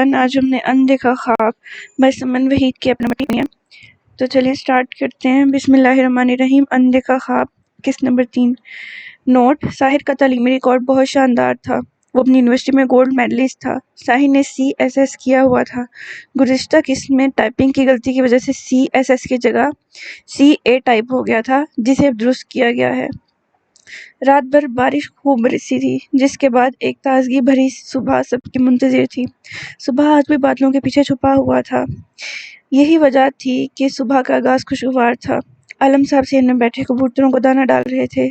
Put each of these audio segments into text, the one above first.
جان، آج ہم نے اندیکھا خواب بائی سمن وحید کی اپنا مٹی ہے۔ تو چلیے سٹارٹ کرتے ہیں۔ بسم اللہ الرحمن الرحیم۔ اندیکھا خواب قسط نمبر 3۔ نوٹ: ساحر کا تعلیمی ریکارڈ بہت شاندار تھا۔ وہ اپنی یونیورسٹی میں گولڈ میڈلسٹ تھا۔ ساحر نے CSS کیا ہوا تھا۔ گزشتہ قسط میں ٹائپنگ کی غلطی کی وجہ سے CSS کی جگہ CA ٹائپ ہو گیا تھا، جسے اب درست کیا گیا ہے۔ رات بھر بارش خوب برسی تھی، جس کے بعد ایک تازگی بھری صبح سب کی منتظر تھی۔ صبح آج بھی بادلوں کے پیچھے چھپا ہوا تھا۔ یہی وجہ تھی کہ صبح کا آغاز خوشگوار تھا۔ عالم صاحب صحن میں بیٹھے کبوتروں کو دانہ ڈال رہے تھے،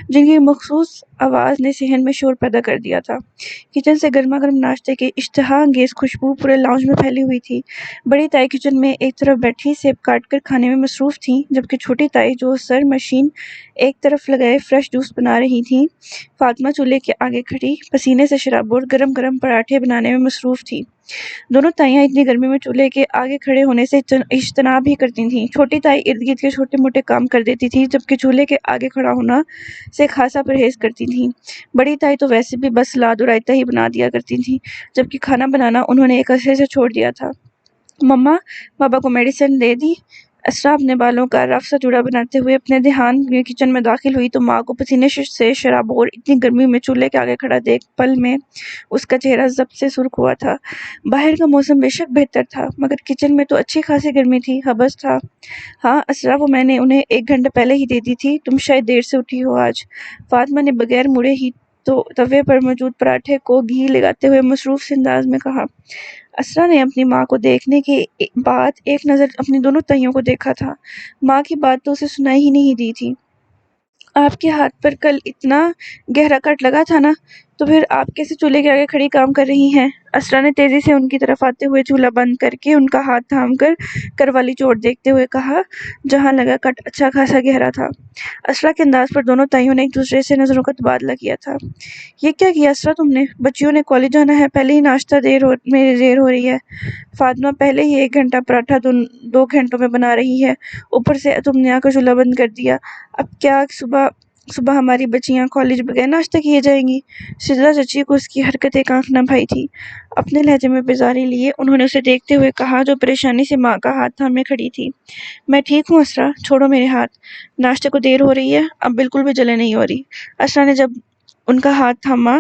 جن کی مخصوص آواز نے صحن میں شور پیدا کر دیا تھا۔ کچن سے گرما گرم ناشتے کی اشتہا انگیز خوشبو پورے لاؤنج میں پھیلی ہوئی تھی۔ بڑی تائی کچن میں ایک طرف بیٹھی سیب کاٹ کر کھانے میں مصروف تھیں، جبکہ چھوٹی تائی جو سر مشین ایک طرف لگائے فریش جوس بنا رہی تھیں، فاطمہ چولہے کے آگے کھڑی پسینے سے شرابور گرم گرم پراٹھے بنانے میں مصروف تھی۔ دونوں تائیاں اتنی گرمی میں چولہے کے آگے کھڑے ہونے سے اجتناب ہی کرتی تھیں۔ چھوٹی تائی ارد گرد کے چھوٹے موٹے کام کر دیتی تھی، جبکہ چولہے کے آگے کھڑا ہونا سے خاصا پرہیز کرتی تھیں۔ بڑی تائی تو ویسے بھی بس سلاد اور رائتہ ہی بنا دیا کرتی تھیں، جبکہ کھانا بنانا انہوں نے ایک عرصے سے چھوڑ دیا تھا۔ مما، بابا کو میڈیسن دے دی؟ اسرا اپنے بالوں کا رف سا جوڑا بناتے ہوئے اپنے دھیان میں کچن میں داخل ہوئی تو ماں کو پسینے سے شرابور اتنی گرمی میں چولہے کے آگے کھڑا دیکھ پل میں اس کا چہرہ ضبط سے سرخ ہوا تھا۔ باہر کا موسم بے شک بہتر تھا، مگر کچن میں تو اچھی خاصی گرمی تھی، حبس تھا۔ ہاں اسرا، وہ میں نے انہیں 1 گھنٹہ پہلے ہی دے دی تھی، تم شاید دیر سے اٹھی ہو آج، فاطمہ نے بغیر مڑے ہی توے پر موجود پراٹھے کو گھی لگاتے ہوئے مصروف سے انداز میں کہا۔ اسرا نے اپنی ماں کو دیکھنے کے بعد ایک نظر اپنی دونوں تائیوں کو دیکھا تھا۔ ماں کی بات تو اسے سنائی ہی نہیں دی تھی۔ آپ کے ہاتھ پر کل اتنا گہرا کٹ لگا تھا نا، تو پھر آپ کیسے چولہے کے آگے کھڑی کام کر رہی ہیں؟ اسرا نے تیزی سے ان کی طرف آتے ہوئے چولہا بند کر کے ان کا ہاتھ تھام کر کروالی چوٹ دیکھتے ہوئے کہا، جہاں لگا کٹ اچھا خاصا گہرا تھا۔ اسرا کے انداز پر دونوں تائیوں نے ایک دوسرے سے نظروں کا تبادلہ کیا تھا۔ یہ کیا کیا اسرا تم نے؟ بچیوں نے کالج جانا ہے، پہلے ہی ناشتہ میں دیر ہو رہی ہے۔ فاطمہ پہلے ہی 1 گھنٹہ پراٹھا 2 گھنٹوں میں بنا رہی ہے، اوپر سے تم نے آ کر چولہا بند کر دیا۔ اب کیا صبح ہماری بچیاں کالج بغیر ناشتہ کیے جائیں گی؟ سدرا چچی کو اس کی حرکت ایک آنکھ نہ بھائی تھی۔ اپنے لہجے میں بیزاری لیے انہوں نے اسے دیکھتے ہوئے کہا، جو پریشانی سے ماں کا ہاتھ تھامے کھڑی تھی۔ میں ٹھیک ہوں اسرا، چھوڑو میرے ہاتھ، ناشتے کو دیر ہو رہی ہے، اب بالکل بھی جلن نہیں ہو رہی۔ اسرا نے جب ان کا ہاتھ تھاما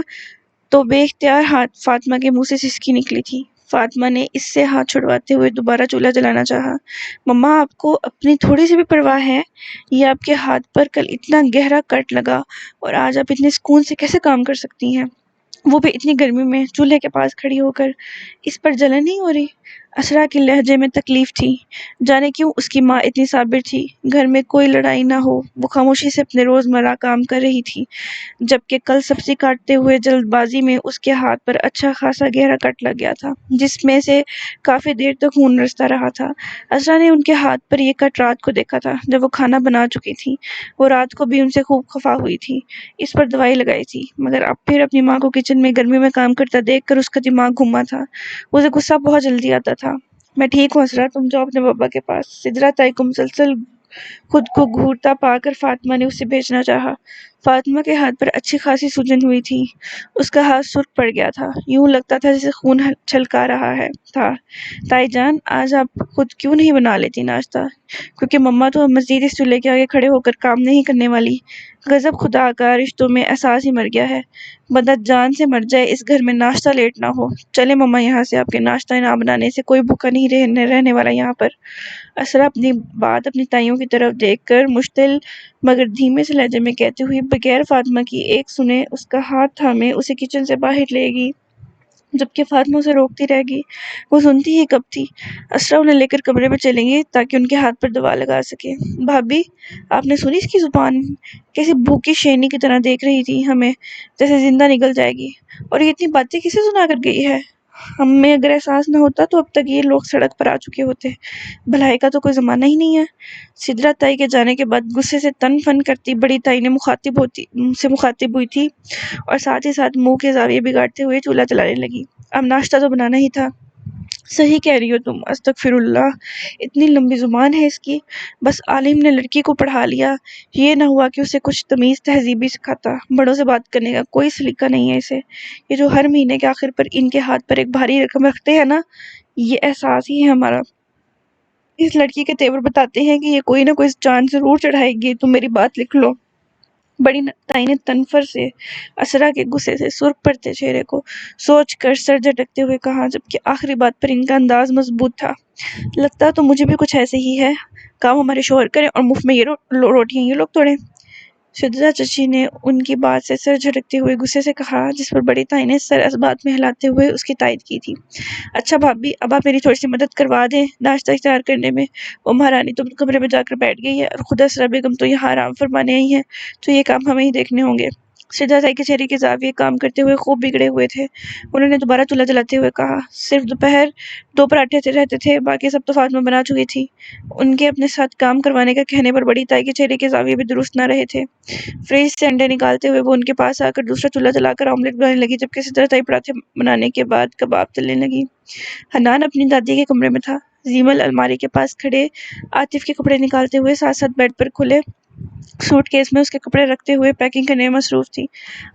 تو بے اختیار فاطمہ کے منہ سے سسکی نکلی تھی۔ فاطمہ نے اس سے ہاتھ چھڑواتے ہوئے دوبارہ چولہا جلانا چاہا۔ مما، آپ کو اپنی تھوڑی سی بھی پرواہ ہے؟ یہ آپ کے ہاتھ پر کل اتنا گہرا کٹ لگا اور آج آپ اتنے سکون سے کیسے کام کر سکتی ہیں؟ وہ بھی اتنی گرمی میں چولہے کے پاس کھڑی ہو کر۔ اس پر جلن نہیں ہو رہی؟ اسرا کے لہجے میں تکلیف تھی۔ جانے کیوں اس کی ماں اتنی صابر تھی، گھر میں کوئی لڑائی نہ ہو، وہ خاموشی سے اپنے روزمرہ کام کر رہی تھی، جبکہ کل سبزی کاٹتے ہوئے جلد بازی میں اس کے ہاتھ پر اچھا خاصا گہرا کٹ لگ گیا تھا، جس میں سے کافی دیر تک خون رستا رہا تھا۔ اسرا نے ان کے ہاتھ پر یہ کٹ رات کو دیکھا تھا، جب وہ کھانا بنا چکی تھی۔ وہ رات کو بھی ان سے خوب خفا ہوئی تھی، اس پر دوائی لگائی تھی، مگر اب پھر اپنی ماں کو کچن میں گرمی میں کام کرتا دیکھ کر اس کا دماغ گھوما تھا۔ اسے غصہ بہت جلدی آتا تھا۔ میں ٹھیک ہوں اسرا، تم جاؤ اپنے بابا کے پاس۔ سدرا تائی کو مسلسل خود کو گھورتا پا کر فاطمہ نے اسے بھیجنا چاہا۔ فاطمہ کے ہاتھ پر اچھی خاصی سوجن ہوئی تھی، اس کا ہاتھ سرخ پڑ گیا تھا، یوں لگتا تھا جیسے خون چھلکا رہا تھا۔ تائی جان، آج آپ خود کیوں نہیں بنا لیتی ناشتہ؟ کیونکہ مما تو اب مزید اس چولہے کے آگے کھڑے ہو کر کام نہیں کرنے والی۔ غضب خدا کا، رشتوں میں احساس ہی مر گیا ہے، بندہ جان سے مر جائے اس گھر میں ناشتہ لیٹ نہ ہو۔ چلے مما یہاں سے، آپ کے ناشتہ نہ بنانے سے کوئی بھوکا نہیں رہنے والا یہاں پر۔ اسرا اپنی بات اپنی تائیوں کی طرف دیکھ کر مشتعل مگر دھیمے سے لہجے میں کہتے ہوئے بغیر فاطمہ کی ایک سنے اس کا ہاتھ تھامے اسے کچن سے باہر لے گی، جبکہ فاطمہ اسے روکتی رہ گئی۔ وہ سنتی ہی کب تھی۔ اسرا انہیں لے کر کمرے میں چلیں گی تاکہ ان کے ہاتھ پر دوا لگا سکے۔ بھابی، آپ نے سنی اس کی زبان؟ کیسی بھوکی شیرنی کی طرح دیکھ رہی تھی ہمیں، جیسے زندہ نگل جائے گی۔ اور یہ اتنی باتیں کسے سنا کر گئی ہے؟ ہمیں اگر احساس نہ ہوتا تو اب تک یہ لوگ سڑک پر آ چکے ہوتے۔ بھلائی کا تو کوئی زمانہ ہی نہیں ہے۔ سدرا تائی کے جانے کے بعد غصے سے تن فن کرتی بڑی تائی نے مخاطب ہوئی تھی اور ساتھ ہی ساتھ منہ کے زاویے بگاڑتے ہوئے چولہا چلانے لگی۔ اب ناشتہ تو بنانا ہی تھا۔ صحیح کہہ رہی ہو تم، استغفراللہ، اتنی لمبی زبان ہے اس کی۔ بس عالم نے لڑکی کو پڑھا لیا، یہ نہ ہوا کہ اسے کچھ تمیز تہذیب بھی سکھاتا۔ بڑوں سے بات کرنے کا کوئی سلیقہ نہیں ہے اسے۔ یہ جو ہر مہینے کے آخر پر ان کے ہاتھ پر ایک بھاری رقم رکھتے ہیں نا، یہ احساس ہی ہے ہمارا۔ اس لڑکی کے تیور بتاتے ہیں کہ یہ کوئی نہ کوئی جان ضرور چڑھائے گی، تم میری بات لکھ لو۔ بڑی تائی نے تنفر سے، اسرا کے غصے سے سرخ پڑتے چہرے کو سوچ کر سر جھٹکتے ہوئے کہا، جبکہ آخری بات پر ان کا انداز مضبوط تھا۔ لگتا تو مجھے بھی کچھ ایسے ہی ہے، کام ہمارے شوہر کریں اور مفت میں یہ روٹیاں یہ لوگ توڑیں۔ شجرا چچی نے ان کی بات سے سر جھٹکتے ہوئے غصے سے کہا، جس پر بڑی تائی نے سر اس بات میں ہلاتے ہوئے اس کی تائید کی تھی۔ اچھا بھابی، اب آپ میری تھوڑی سی مدد کروا دیں ناشتہ تیار کرنے میں۔ وہ مہارانی تو کمرے میں جا کر بیٹھ گئی ہے اور خود اسرا بیگم تو یہاں آرام فرمانے آئی ہیں، تو یہ کام ہمیں ہی دیکھنے ہوں گے۔ شجرا تائی کے چہرے کے زاویے کام کرتے ہوئے خوب بگڑے ہوئے تھے۔ انہوں نے دوبارہ چولہا جلاتے ہوئے کہا، صرف دوپہر 2 پراٹھے رہتے تھے، باقی سب تو فاطمہ بنا چکی تھی۔ ان کے اپنے ساتھ کام کروانے کا کہنے پر بڑی تائی کے چہرے کے زاویے بھی درست نہ رہے تھے۔ فریج سے انڈے نکالتے ہوئے وہ ان کے پاس آ کر دوسرا چولہا جلا کر آملیٹ بنانے لگی، جبکہ شجرا تائی پراٹھے بنانے کے بعد کباب تلنے لگی۔ حنان اپنی دادی کے کمرے میں تھا۔ زیمل الماری کے پاس کھڑے عاطف کے کپڑے نکالتے ہوئے ساتھ ساتھ بیڈ پر کھلے سوٹ کیس میں اس کے کپڑے رکھتے ہوئے پیکنگ کرنے میں مصروف تھی۔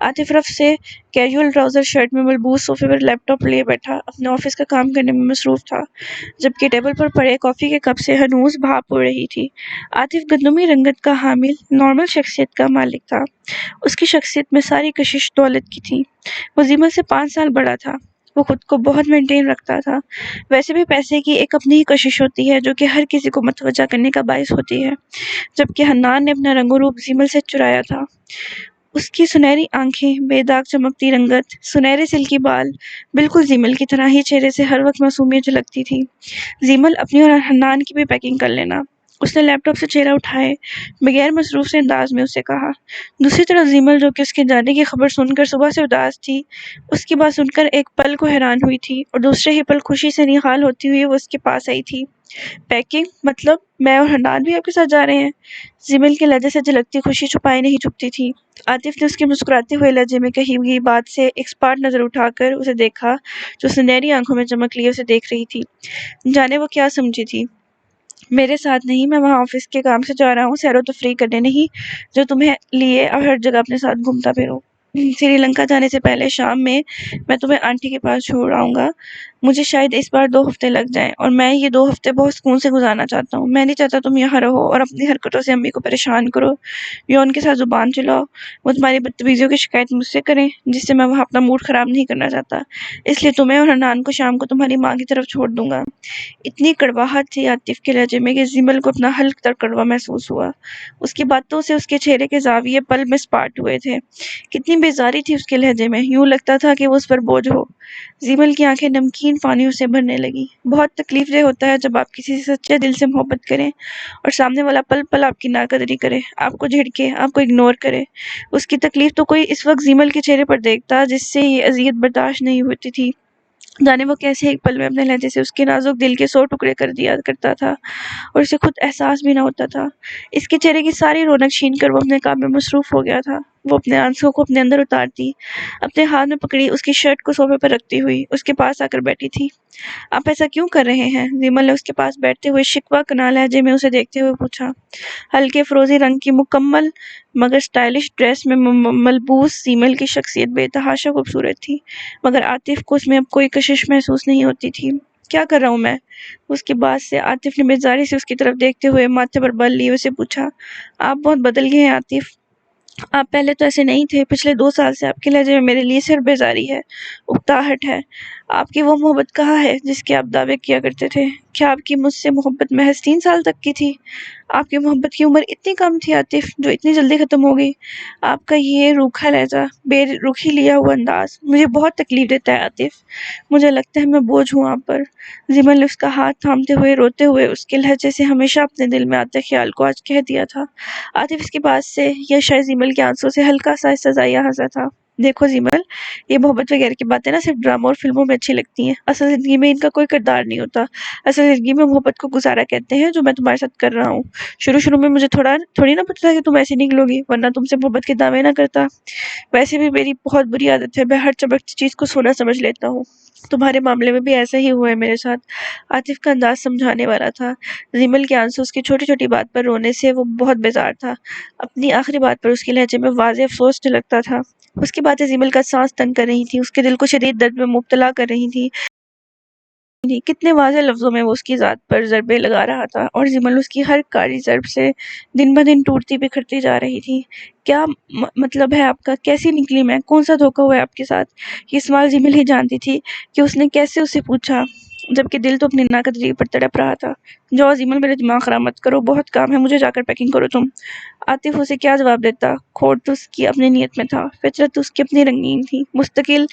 عاطف رف سے کیجول ٹراؤزر شرٹ میں ملبوس صوفے پر لیپ ٹاپ لیے بیٹھا اپنے آفس کا کام کرنے میں مصروف تھا، جبکہ ٹیبل پر پڑے کافی کے کپ سے ہنوز بھاپ اڑ رہی تھی۔ عاطف گندمی رنگت کا حامل نارمل شخصیت کا مالک تھا۔ اس کی شخصیت میں ساری کشش دولت کی تھی۔ وہ زیمل سے 5 سال بڑا تھا۔ وہ خود کو بہت مینٹین رکھتا تھا۔ ویسے بھی پیسے کی ایک اپنی ہی کشش ہوتی ہے جو کہ ہر کسی کو متوجہ کرنے کا باعث ہوتی ہے، جبکہ حنان نے اپنا رنگ و روپ زیمل سے چرایا تھا۔ اس کی سنہری آنکھیں، بے داغ چمکتی رنگت، سنہرے سلکی بال، بالکل زیمل کی طرح ہی چہرے سے ہر وقت معصومیت جھلکتی تھی۔ زیمل، اپنی اور حنان کی بھی پیکنگ کر لینا۔ اس نے لیپ ٹاپ سے چہرہ اٹھائے بغیر مصروف سے انداز میں اسے کہا۔ دوسری طرف زیمل، جو کہ اس کے جانے کی خبر سن کر صبح سے اداس تھی، اس کی بات سن کر ایک پل کو حیران ہوئی تھی اور دوسرے ہی پل خوشی سے نہال ہوتی ہوئی وہ اس کے پاس آئی تھی۔ پیکنگ؟ مطلب میں اور حنان بھی آپ کے ساتھ جا رہے ہیں؟ زیمل کے لہجے سے جھلکتی خوشی چھپائی نہیں چھپتی تھی۔ عاطف نے اس کے مسکراتے ہوئے لہجے میں کہی ہوئی بات سے ایکسپرٹ نظر اٹھا کر اسے دیکھا، جو سنہری آنکھوں میں چمک لیے اسے دیکھ رہی تھی۔ جانے وہ کیا سمجھی تھی؟ میرے ساتھ نہیں، میں وہاں آفس کے کام سے جا رہا ہوں، سیر و تفریح کرنے نہیں، جو تمہیں لیے اور ہر جگہ اپنے ساتھ گھومتا پھروں۔ سری لنکا جانے سے پہلے شام میں تمہیں آنٹی کے پاس چھوڑ آؤں گا۔ مجھے شاید اس بار 2 ہفتے لگ جائیں اور میں یہ 2 ہفتے بہت سکون سے گزارنا چاہتا ہوں۔ میں نہیں چاہتا تم یہاں رہو اور اپنی حرکتوں سے امی کو پریشان کرو یا ان کے ساتھ زبان چلاؤ۔ وہ تمہاری بدتمیزیوں کی شکایت مجھ سے کریں، جس سے میں وہاں اپنا موڈ خراب نہیں کرنا چاہتا، اس لیے تمہیں اور حنان کو شام کو تمہاری ماں کی طرف چھوڑ دوں گا۔ اتنی کڑواہٹ تھی عاطف کے لہجے میں کہ زیمل کو اپنا حلق تر کڑوا محسوس ہوا۔ اس کی باتوں سے اس کے چہرے کے زاویے پل میں سپاٹ ہوئے تھے۔ کتنی بیزاری تھی اس کے لہجے میں، یوں لگتا تھا کہ وہ اس پر بوجھ ہو۔ زیمل کی آنکھیں نمکین پانیوں سے بھرنے لگی۔ بہت تکلیف دہ ہوتا ہے جب آپ کسی سے سچے دل سے محبت کریں اور سامنے والا پل پل آپ کی ناقدری کرے، آپ کو جھڑکے، آپ کو اگنور کرے۔ اس کی تکلیف تو کوئی اس وقت زیمل کے چہرے پر دیکھتا جس سے یہ اذیت برداشت نہیں ہوتی تھی۔ جانے وہ کیسے ایک پل میں اپنے لہجے سے اس کے نازک دل کے 100 ٹکڑے کر دیا کرتا تھا اور اسے خود احساس بھی نہ ہوتا تھا۔ اس کے چہرے کی ساری رونق چھین کر وہ اپنے کام میں مصروف ہو گیا تھا۔ وہ اپنے آنسوں کو اپنے اندر اتارتی، اپنے ہاتھ میں پکڑی اس کی شرٹ کو صوفے پر رکھتی ہوئی اس کے پاس آ کر بیٹھی تھی۔ آپ ایسا کیوں کر رہے ہیں؟ زیمل نے اس کے پاس بیٹھتے ہوئے شکوہ کناں لہجے میں اسے دیکھتے ہوئے پوچھا۔ ہلکے فروزی رنگ کی مکمل مگر سٹائلش ڈریس میں ملبوس زیمل کی شخصیت بے تحاشا خوبصورت تھی، مگر عاطف کو اس میں اب کوئی کشش محسوس نہیں ہوتی تھی۔ کیا کر رہا ہوں میں؟ اس کی بات سے عاطف نے بیزاری سے اس کی طرف دیکھتے ہوئے ماتھے پر بل لیے اسے پوچھا۔ آپ بہت بدل گئے ہیں عاطف، آپ پہلے تو ایسے نہیں تھے۔ پچھلے 2 سال سے آپ کے لہجے میں میرے لیے صرف بیزاری ہے، اکتاہٹ ہے۔ آپ کی وہ محبت کہاں ہے جس کے آپ دعوے کیا کرتے تھے؟ کیا آپ کی مجھ سے محبت محض 3 سال تک کی تھی؟ آپ کی محبت کی عمر اتنی کم تھی عاطف، جو اتنی جلدی ختم ہو گئی؟ آپ کا یہ روکھا لہجہ، بے رخی لیا ہوا انداز مجھے بہت تکلیف دیتا ہے عاطف۔ مجھے لگتا ہے میں بوجھ ہوں آپ پر۔ زیمل نے اس کا ہاتھ تھامتے ہوئے روتے ہوئے اس کے لہجے سے ہمیشہ اپنے دل میں آتے خیال کو آج کہہ دیا تھا۔ عاطف اس کی بات سے یا شاید زیمل کے آنسوں سے ہلکا سا استزائیہ ہنسا تھا۔ دیکھو زیمل، یہ محبت وغیرہ کی باتیں نا صرف ڈراموں اور فلموں میں اچھی لگتی ہیں، اصل زندگی میں ان کا کوئی کردار نہیں ہوتا۔ اصل زندگی میں محبت کو گزارا کہتے ہیں، جو میں تمہارے ساتھ کر رہا ہوں۔ شروع میں مجھے تھوڑی نہ پتا تھا کہ تم ایسے نکلو گی، ورنہ تم سے محبت کے دعوے نہ کرتا۔ ویسے بھی میری بہت بری عادت ہے، میں ہر چمکتی چیز کو سونا سمجھ لیتا ہوں۔ تمہارے معاملے میں بھی ایسا ہی ہوا ہے میرے ساتھ۔ عاطف کا انداز سمجھانے والا تھا۔ زیمل کے آنسو اس کی چھوٹی چھوٹی بات پر رونے سے وہ بہت بیزار تھا۔ اپنی آخری بات پر اس کے لہجے میں واضح افسوس جھلکتا تھا۔ اس کی باتیں زیمل کا سانس تنگ کر رہی تھی، اس کے دل کو شدید درد میں مبتلا کر رہی تھی۔ کتنے واضح لفظوں میں وہ اس کی ذات پر ضربے لگا رہا تھا، اور زیمل اس کی ہر کاری ضرب سے دن بہ دن ٹوٹتی بکھرتی جا رہی تھی۔ کیا مطلب ہے آپ کا؟ کیسی نکلی میں؟ کون سا دھوکہ ہوا ہے آپ کے ساتھ؟ یہ سوال زیمل ہی جانتی تھی کہ اس نے کیسے اسے پوچھا، جبکہ دل تو اپنی ناقدری پر تڑپ رہا تھا۔ جاؤ زیمل، میرے دماغ خراب مت کرو، بہت کام ہے مجھے، جا کر پیکنگ کرو تم۔ عاطف اسے کیا جواب دیتا؟ کھوٹ تو اس کی اپنی نیت میں تھا، فطرت تو اس کی اپنی رنگین تھی، مستقل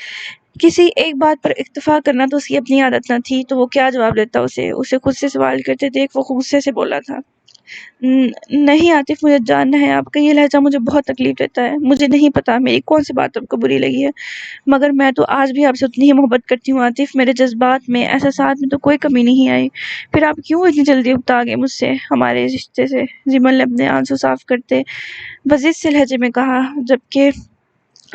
کسی ایک بات پر اکتفا کرنا تو اس کی اپنی عادت نہ تھی، تو وہ کیا جواب دیتا اسے خود سے سوال کرتے دیکھ وہ غصے سے بولا تھا۔ نہیں عاطف، مجھے جاننا ہے، آپ کا یہ لہجہ مجھے بہت تکلیف دیتا ہے۔ مجھے نہیں پتا میری کون سی بات آپ کو بری لگی ہے، مگر میں تو آج بھی آپ سے اتنی ہی محبت کرتی ہوں عاطف، میرے جذبات میں، احساسات میں تو کوئی کمی نہیں آئی۔ پھر آپ کیوں اتنی جلدی اکتا گئے مجھ سے، ہمارے رشتے سے؟ زیمل نے اپنے آنسو صاف کرتے بزز سے لہجے میں کہا، جبکہ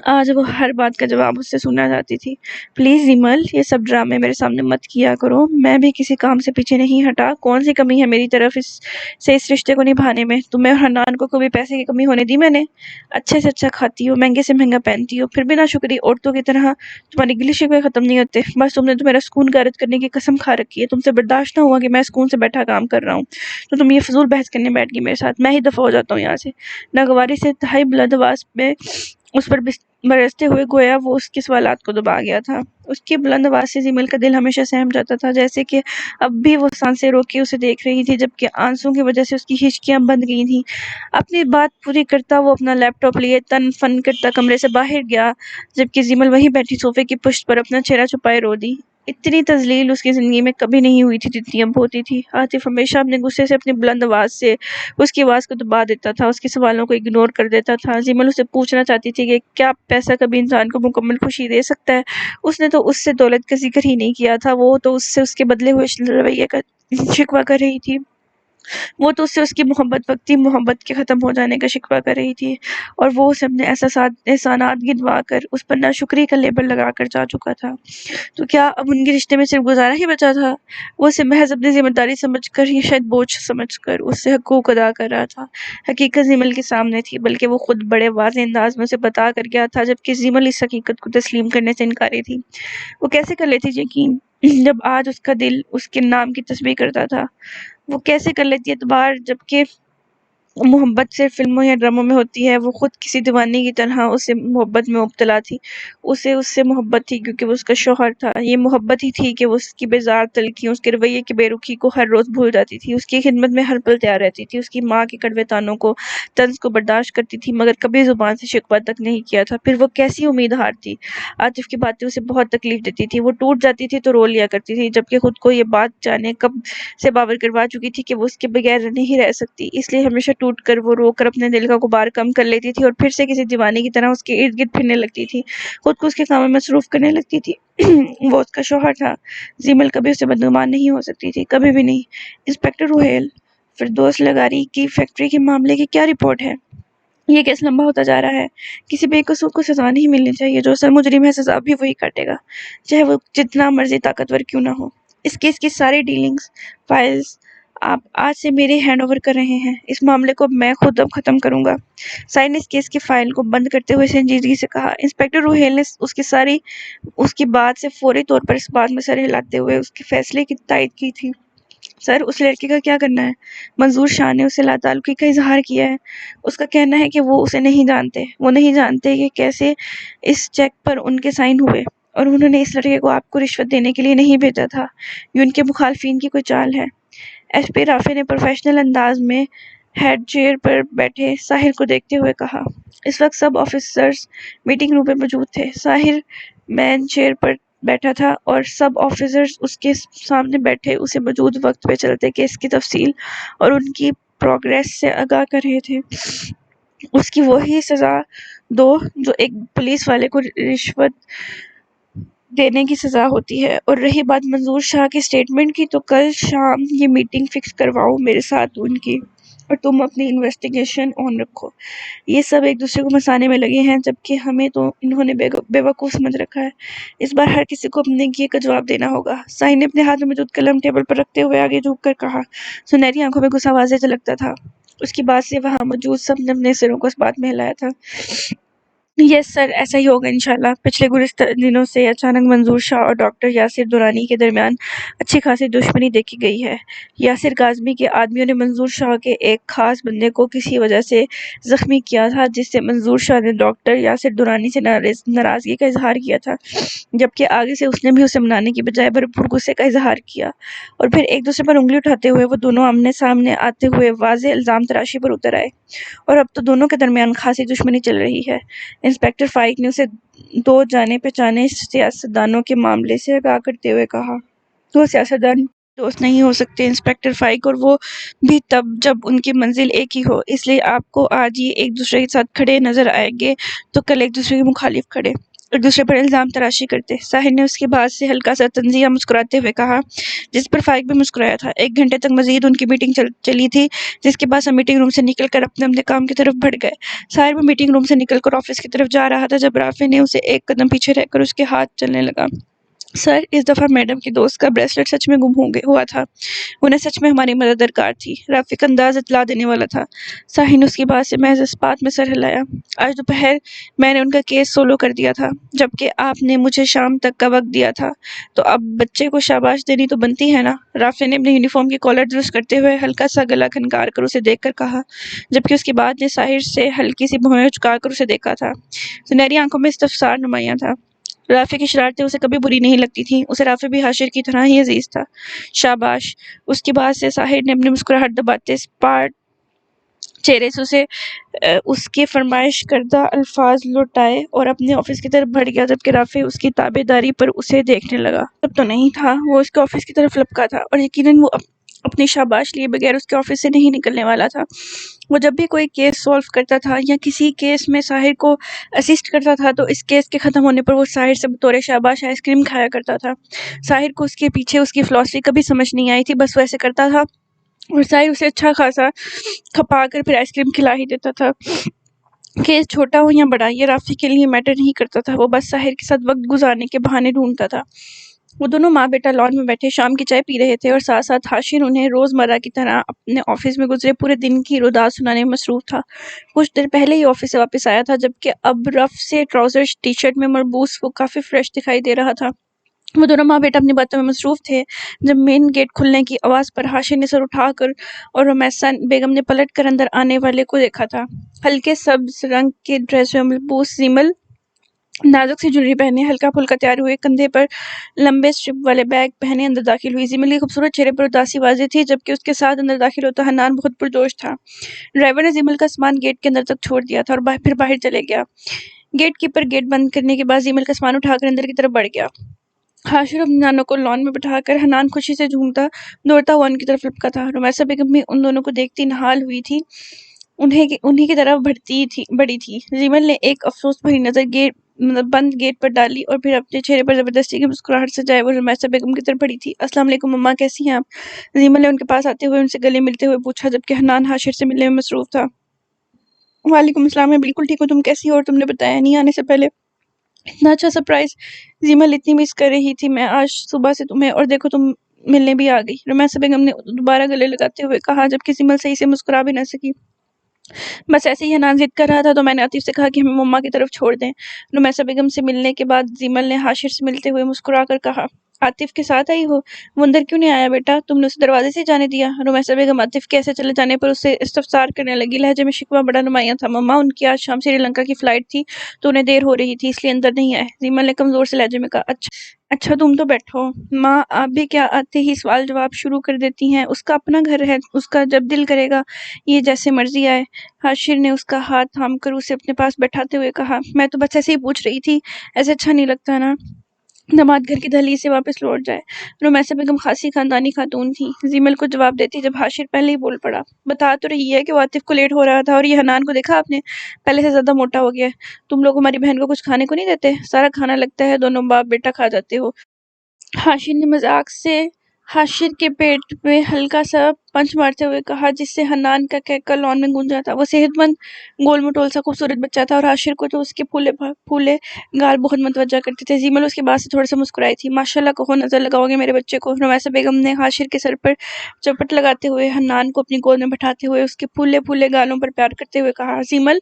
آج وہ ہر بات کا جواب اس سے سننا چاہتی تھی۔ پلیز زیمل، یہ سب ڈرامے میرے سامنے مت کیا کرو، میں بھی کسی کام سے پیچھے نہیں ہٹا۔ کون سی کمی ہے میری طرف اس رشتے کو نبھانے میں؟ تمہیں اور حنان کو کبھی پیسے کی کمی ہونے دی میں نے؟ اچھے سے اچھا کھاتی ہو، مہنگے سے مہنگا پہنتی ہو، پھر بھی نہ شکری عورتوں کی طرح تمہاری گلی شکوے ختم نہیں ہوتے۔ بس تم نے تو میرا سکون غارت کرنے کی قسم کھا رکھی ہے، تم سے برداشت نہ ہوا کہ میں سکون سے بیٹھا کام کر رہا ہوں، تو تم یہ فضول بحث کرنے بیٹھ گئی میرے ساتھ۔ میں ہی دفع ہو جاتا ہوں یہاں سے۔ ناگواری سے انتہائی بلند آواز میں اس پر برستے ہوئے گویا وہ اس کے سوالات کو دبا گیا تھا۔ اس کی بلند آواز سے زیمل کا دل ہمیشہ سہم جاتا تھا، جیسے کہ اب بھی وہ سانسیں روک کے اسے دیکھ رہی تھی، جبکہ آنسوں کی وجہ سے اس کی ہچکیاں بند گئی تھیں۔ اپنی بات پوری کرتا وہ اپنا لیپ ٹاپ لیے تن فن کرتا کمرے سے باہر گیا، جبکہ زیمل وہیں بیٹھی صوفے کی پشت پر اپنا چہرہ چھپائے رو دی۔ اتنی تذلیل اس کی زندگی میں کبھی نہیں ہوئی تھی جتنی اب ہوتی تھی۔ عاطف ہمیشہ اپنے غصے سے اپنی بلند آواز سے اس کی آواز کو دبا دیتا تھا، اس کے سوالوں کو اگنور کر دیتا تھا۔ زیمل اسے پوچھنا چاہتی تھی کہ کیا پیسہ کبھی انسان کو مکمل خوشی دے سکتا ہے؟ اس نے تو اس سے دولت کا ذکر ہی نہیں کیا تھا، وہ تو اس سے اس کے بدلے ہوئے رویے کا شکوہ کر رہی تھی۔ وہ تو اس سے اس کی محبت وقتی محبت کے ختم ہو جانے کا شکوہ کر رہی تھی، اور وہ اسے اپنے احسانات گنوا کر اس پر ناشکری کا لیبل لگا کر جا چکا تھا۔ تو کیا اب ان کے رشتے میں صرف گزارا ہی بچا تھا؟ وہ اسے محض اپنی ذمہ داری سمجھ کر یا شاید بوجھ سمجھ کر اس سے حقوق ادا کر رہا تھا۔ حقیقت زیمل کے سامنے تھی، بلکہ وہ خود بڑے واضح انداز میں اسے بتا کر گیا تھا، جبکہ زیمل اس حقیقت کو تسلیم کرنے سے انکاری تھی۔ وہ کیسے کر لیتی یقین، جب آج اس کا دل اس کے نام کی تسبیح کرتا تھا؟ وہ کیسے کر لیتی اعتبار، جبکہ محبت صرف فلموں یا ڈراموں میں ہوتی ہے؟ وہ خود کسی دیوانی کی طرح اسے محبت میں مبتلا تھی۔ اسے اس سے محبت تھی کیونکہ وہ اس کا شوہر تھا، یہ محبت ہی تھی کہ وہ اس کی بیزار تلخیوں، اس کے رویے کی بے رخی کو ہر روز بھول جاتی تھی، اس کی خدمت میں ہر پل تیار رہتی تھی، اس کی ماں کے کڑوے طعنوں کو، طنز کو برداشت کرتی تھی، مگر کبھی زبان سے شکوہ تک نہیں کیا تھا۔ پھر وہ کیسی امید ہار تھی؟ عاطف کی باتیں اسے بہت تکلیف دیتی تھی، وہ ٹوٹ جاتی تھی تو رو لیا کرتی تھی، جبکہ خود کو یہ بات جانے کب سے باور کروا چکی تھی کہ وہ اس کے بغیر نہیں رہ سکتی، اس لیے ہمیشہ ٹوٹ کر وہ رو کر اپنے دل کا غبار کم کر لیتی تھی، اور پھر سے کسی دیوانے کی طرح اس کے ارد گرد پھرنے لگتی تھی، خود کو اس کے کاموں میں مصروف کرنے لگتی تھی۔ وہ اس کا شوہر تھا، زیمل کبھی اسے بدگمان نہیں ہو سکتی تھی، کبھی بھی نہیں۔ انسپکٹر روہیل، فردوس لغاری کی فیکٹری کے معاملے کی کیا رپورٹ ہے؟ یہ کیس لمبا ہوتا جا رہا ہے، کسی بے قصور کو سزا نہیں ملنی چاہیے، جو اصل مجرم ہے سزا بھی وہی کاٹے گا، چاہے وہ جتنا مرضی طاقتور کیوں نہ ہو۔ اس کیس کی ساری ڈیلنگز، فائلز آپ آج سے میرے ہینڈ اوور کر رہے ہیں، اس معاملے کو میں خود اب ختم کروں گا۔ سائن نے اس کیس کی فائل کو بند کرتے ہوئے سنجیدگی سے کہا۔ انسپکٹر روہیل نے اس کی بات سے فوری طور پر اس بات میں سر ہلاتے ہوئے اس کے فیصلے کی تائید کی تھی۔ سر، اس لڑکے کا کیا کرنا ہے؟ منظور شاہ نے اسے لاتعلقی کا اظہار کیا ہے۔ اس کا کہنا ہے کہ وہ اسے نہیں جانتے، وہ نہیں جانتے کہ کیسے اس چیک پر ان کے سائن ہوئے، اور انہوں نے اس لڑکے کو آپ کو رشوت دینے کے لیے نہیں بھیجا تھا، یہ ان کے مخالفین کی کوئی چال ہے۔ ایس پی رافع نے پروفیشنل انداز میں ہیڈ چیئر پر بیٹھے ساحر کو دیکھتے ہوئے کہا۔ اس وقت سب آفیسرز میٹنگ روم میں موجود تھے۔ ساحر مین چیئر پر بیٹھا تھا اور سب آفیسرز اس کے سامنے بیٹھے اسے موجود وقت پہ چلتے کیس کی تفصیل اور ان کی پروگریس سے آگاہ کر رہے تھے۔ اس کی وہی سزا 2 جو ایک پولیس والے کو رشوت دینے کی سزا ہوتی ہے۔ اور رہی بات منظور شاہ کے اسٹیٹمنٹ کی، تو کل شام یہ میٹنگ فکس کرواؤ میرے ساتھ ان کی، اور تم اپنی انویسٹیگیشن آن رکھو۔ یہ سب ایک دوسرے کو مسانے میں لگے ہیں، جبکہ ہمیں تو انہوں نے بے وقوف سمجھ رکھا ہے۔ اس بار ہر کسی کو اپنے کیے کا جواب دینا ہوگا۔ ساحر نے اپنے ہاتھ میں موجود قلم ٹیبل پر رکھتے ہوئے آگے جھک کر کہا۔ سنہری آنکھوں میں غصہ واضح جھلکتا تھا۔ اس کی بات سے وہاں موجود سب نے اپنے سروں کو اس بات میں ہلایا تھا۔ یس سر، ایسا ہی ہوگا انشاءاللہ۔ پچھلے گزشتہ دنوں سے اچانک منظور شاہ اور ڈاکٹر یاسر درانی کے درمیان اچھی خاصی دشمنی دیکھی گئی ہے۔ یاسر کاظمی کے آدمیوں نے منظور شاہ کے ایک خاص بندے کو کسی وجہ سے زخمی کیا تھا، جس سے منظور شاہ نے ڈاکٹر یاسر درانی سے ناراضگی کا اظہار کیا تھا، جبکہ آگے سے اس نے بھی اسے منانے کی بجائے بھرپور غصے کا اظہار کیا، اور پھر ایک دوسرے پر انگلی اٹھاتے ہوئے وہ دونوں آمنے سامنے آتے ہوئے واضح الزام تراشی پر اتر آئے، اور اب تو دونوں کے درمیان خاصی دشمنی چل رہی ہے۔ انسپکٹر فائق نے اسے 2 جانے پہچانے سیاستدانوں کے معاملے سے آگاہ کرتے ہوئے کہا۔ 2 سیاستدان دوست نہیں ہو سکتے انسپکٹر فائق، اور وہ بھی تب جب ان کی منزل ایک ہی ہو، اس لیے آپ کو آج یہ ایک دوسرے کے ساتھ کھڑے نظر آئیں گے تو کل ایک دوسرے کے مخالف کھڑے، ایک دوسرے پر الزام تراشی کرتے۔ ساحر نے اس کی بات سے ہلکا سا طنزیہ مسکراتے ہوئے کہا، جس پر فائق بھی مسکرایا تھا۔ 1 گھنٹے تک مزید ان کی میٹنگ چلی تھی، جس کے بعد سب میٹنگ روم سے نکل کر اپنے اپنے کام کی طرف بڑھ گئے۔ ساحر بھی میٹنگ روم سے نکل کر آفس کی طرف جا رہا تھا جب رافع نے اسے ایک قدم پیچھے رہ کر اس کے ہاتھ چلنے لگا۔ سر، اس دفعہ میڈم کی دوست کا بریسلٹ سچ میں گم ہوا تھا، انہیں سچ میں ہماری مدد درکار تھی۔ رافع کا انداز اطلاع دینے والا تھا۔ ساحر نے اس کی بات سے محض اس بات میں سر ہلایا۔ آج دوپہر میں نے ان کا کیس سولو کر دیا تھا، جبکہ آپ نے مجھے شام تک کا وقت دیا تھا، تو اب بچے کو شاباش دینی تو بنتی ہے نا۔ رافع نے اپنی یونیفارم کی کالر درست کرتے ہوئے ہلکا سا گلا کھنکار کر اسے دیکھ کر کہا، جبکہ اس کی بات نے ساحر سے ہلکی سی بھویں چکا کر اسے دیکھا تھا۔ سنہری آنکھوں میں استفسار نمایاں تھا۔ رافع کی شرارتیں اسے کبھی بری نہیں لگتی تھیں، اسے رافع بھی حاشر کی طرح ہی عزیز تھا۔ شاباش! اس کی بات سے ساحر نے اپنی مسکراہٹ دباتے اسپاٹ چہرے سے اسے اس کے فرمائش کردہ الفاظ لوٹائے اور اپنے آفس کی طرف بڑھ گیا، جبکہ رافع اس کی تابع داری پر اسے دیکھنے لگا۔ تب تو نہیں تھا، وہ اس کے آفس کی طرف لپکا تھا، اور یقیناً وہ اپنی شاباش لیے بغیر اس کے آفس سے نہیں نکلنے والا تھا۔ وہ جب بھی کوئی کیس سولو کرتا تھا یا کسی کیس میں ساحر کو اسسٹ کرتا تھا، تو اس کیس کے ختم ہونے پر وہ ساحر سے بطور شاباش آئس کریم کھایا کرتا تھا۔ ساحر کو اس کے پیچھے اس کی فلسفی کبھی سمجھ نہیں آئی تھی، بس وہ ایسے کرتا تھا اور ساحر اسے اچھا خاصا کھپا کر پھر آئس کریم کھلا ہی دیتا تھا۔ کیس چھوٹا ہو یا بڑا، یہ رافع کے لیے میٹر نہیں کرتا تھا، وہ بس ساحر کے ساتھ وقت گزارنے کے بہانے ڈھونڈتا تھا۔ وہ دونوں ماں بیٹا لان میں بیٹھے شام کی چائے پی رہے تھے، اور ساتھ ساتھ حاشر انہیں روزمرہ کی طرح اپنے آفس میں گزرے پورے دن کی روداد سنانے میں مصروف تھا۔ کچھ دیر پہلے ہی آفس سے واپس آیا تھا، جبکہ اب رف سے ٹراؤزر ٹی شرٹ میں ملبوس وہ کافی فریش دکھائی دے رہا تھا۔ وہ دونوں ماں بیٹا اپنی باتوں میں مصروف تھے جب مین گیٹ کھلنے کی آواز پر حاشر نے سر اٹھا کر اور رمیسا بیگم نے پلٹ کر اندر آنے والے کو دیکھا تھا۔ ہلکے سبز رنگ کے ڈریس میں ملبوس زیمل نازک سی جویلری پہنے ہلکا پھلکا تیار ہوئے کندھے پر لمبے اسٹرپ والے بیگ پہنے اندر داخل ہوئی۔ زیمل کے خوبصورت چہرے پر اداسی واضح تھی، جبکہ اس کے ساتھ اندر داخل ہوتا حنان بہت پرجوش تھا۔ ڈرائیور نے زیمل کا سامان گیٹ کے اندر تک چھوڑ دیا تھا اور پھر باہر چلے گیا۔ گیٹ کیپر گیٹ بند کرنے کے بعد زیمل کا سامان اٹھا کر اندر کی طرف بڑھ گیا۔ حاشر اپنی نانوں کو لان میں بٹھا کر حنان خوشی سے جھومتا دوڑتا ہوا ان کی طرف لپکا تھا۔ رمیسا بیگم بھی ان دونوں کو دیکھتی نہال ہوئی تھی، انہی کی طرف بڑی تھی۔ زیمل نے ایک افسوس بھری نظر بند گیٹ پر ڈالی اور پھر اپنے چہرے پر زبردستی کی مسکراہٹ سجائے وہ رمیسا بیگم کی طرف بڑھی تھی۔ السلام علیکم مما، کیسی ہیں آپ؟ زیمل نے ان کے پاس آتے ہوئے ان سے گلے ملتے ہوئے پوچھا، جبکہ حنان حاشر سے ملنے میں مصروف تھا۔ وعلیکم السلام، میں بالکل ٹھیک ہوں، تم کیسی ہو؟ اور تم نے بتایا نہیں آنے سے پہلے؟ اتنا اچھا سرپرائز! زیمل اتنی مس کر رہی تھی میں آج صبح سے تمہیں، اور دیکھو تم ملنے بھی آ گئی، رمیسا بیگم نے دوبارہ گلے لگاتے ہوئے کہا، جبکہ زیمل صحیح سے مسکرا بھی نہ سکی۔ بس ایسے ہی حنان ضد کر رہا تھا تو میں نے عاطف سے کہا کہ ہمیں مما کی طرف چھوڑ دیں۔ رمیسا بیگم سے ملنے کے بعد زیمل نے حاشر سے ملتے ہوئے مسکرا کر کہا، عاطف کے ساتھ آئی ہو؟ وہ اندر کیوں نہیں آیا بیٹا؟ تم نے اسے دروازے سے جانے دیا؟ رمیسا بیگم عاطف کے ایسے چلے جانے پر اس سے استفسار کرنے لگی، لہجے میں شکوہ بڑا نمایاں تھا۔ مما، ان کی آج شام سری لنکا کی فلائٹ تھی تو انہیں دیر ہو رہی تھی، اس لیے اندر نہیں آئے۔ زیمل نے کمزور سے لہجے میں کہا، اچھا تم تو بیٹھو۔ ماں، آپ بھی کیا آتے ہی سوال جواب شروع کر دیتی ہیں؟ اس کا اپنا گھر ہے، اس کا جب دل کرے گا یہ جیسے مرضی آئے۔ حاشر نے اس کا ہاتھ تھام کر اسے اپنے پاس بیٹھاتے ہوئے کہا، میں تو بس ایسے ہی پوچھ رہی تھی، ایسے اچھا نہیں لگتا نا؟ دماد گھر کی دہلیز سے واپس لوٹ جائے۔ رمیسہ بیگم خاصی خاندانی خاتون تھی۔ زیمل کو جواب دیتی جب حاشر پہلے ہی بول پڑا۔ بتا تو رہی ہے کہ وہ عاطف کو لیٹ ہو رہا تھا اور یہ حنان کو دیکھا آپ نے، پہلے سے زیادہ موٹا ہو گیا ہے۔ تم لوگ ہماری بہن کو کچھ کھانے کو نہیں دیتے؟ سارا کھانا لگتا ہے دونوں باپ بیٹا کھا جاتے ہو۔ حاشر نے مذاق سے حاشر کے پیٹ میں ہلکا سا پنچ مارتے ہوئے کہا، جس سے حنان کا کہکہ لان میں گونجا تھا۔ وہ صحت مند گول مٹول سا خوبصورت بچہ تھا اور حاشر کو تو اس کے پھولے گال بہت متوجہ کرتے تھے۔ زیمل اس کے بات سے تھوڑا سا مسکرائی تھی۔ ماشاءاللہ کہو، نظر لگاؤ گے میرے بچے کو؟ رمیسہ بیگم نے حاشر کے سر پر چپٹ لگاتے ہوئے حنان کو اپنی گود میں بٹھاتے ہوئے اس کے پھولے گالوں پر پیار کرتے ہوئے کہا، زیمل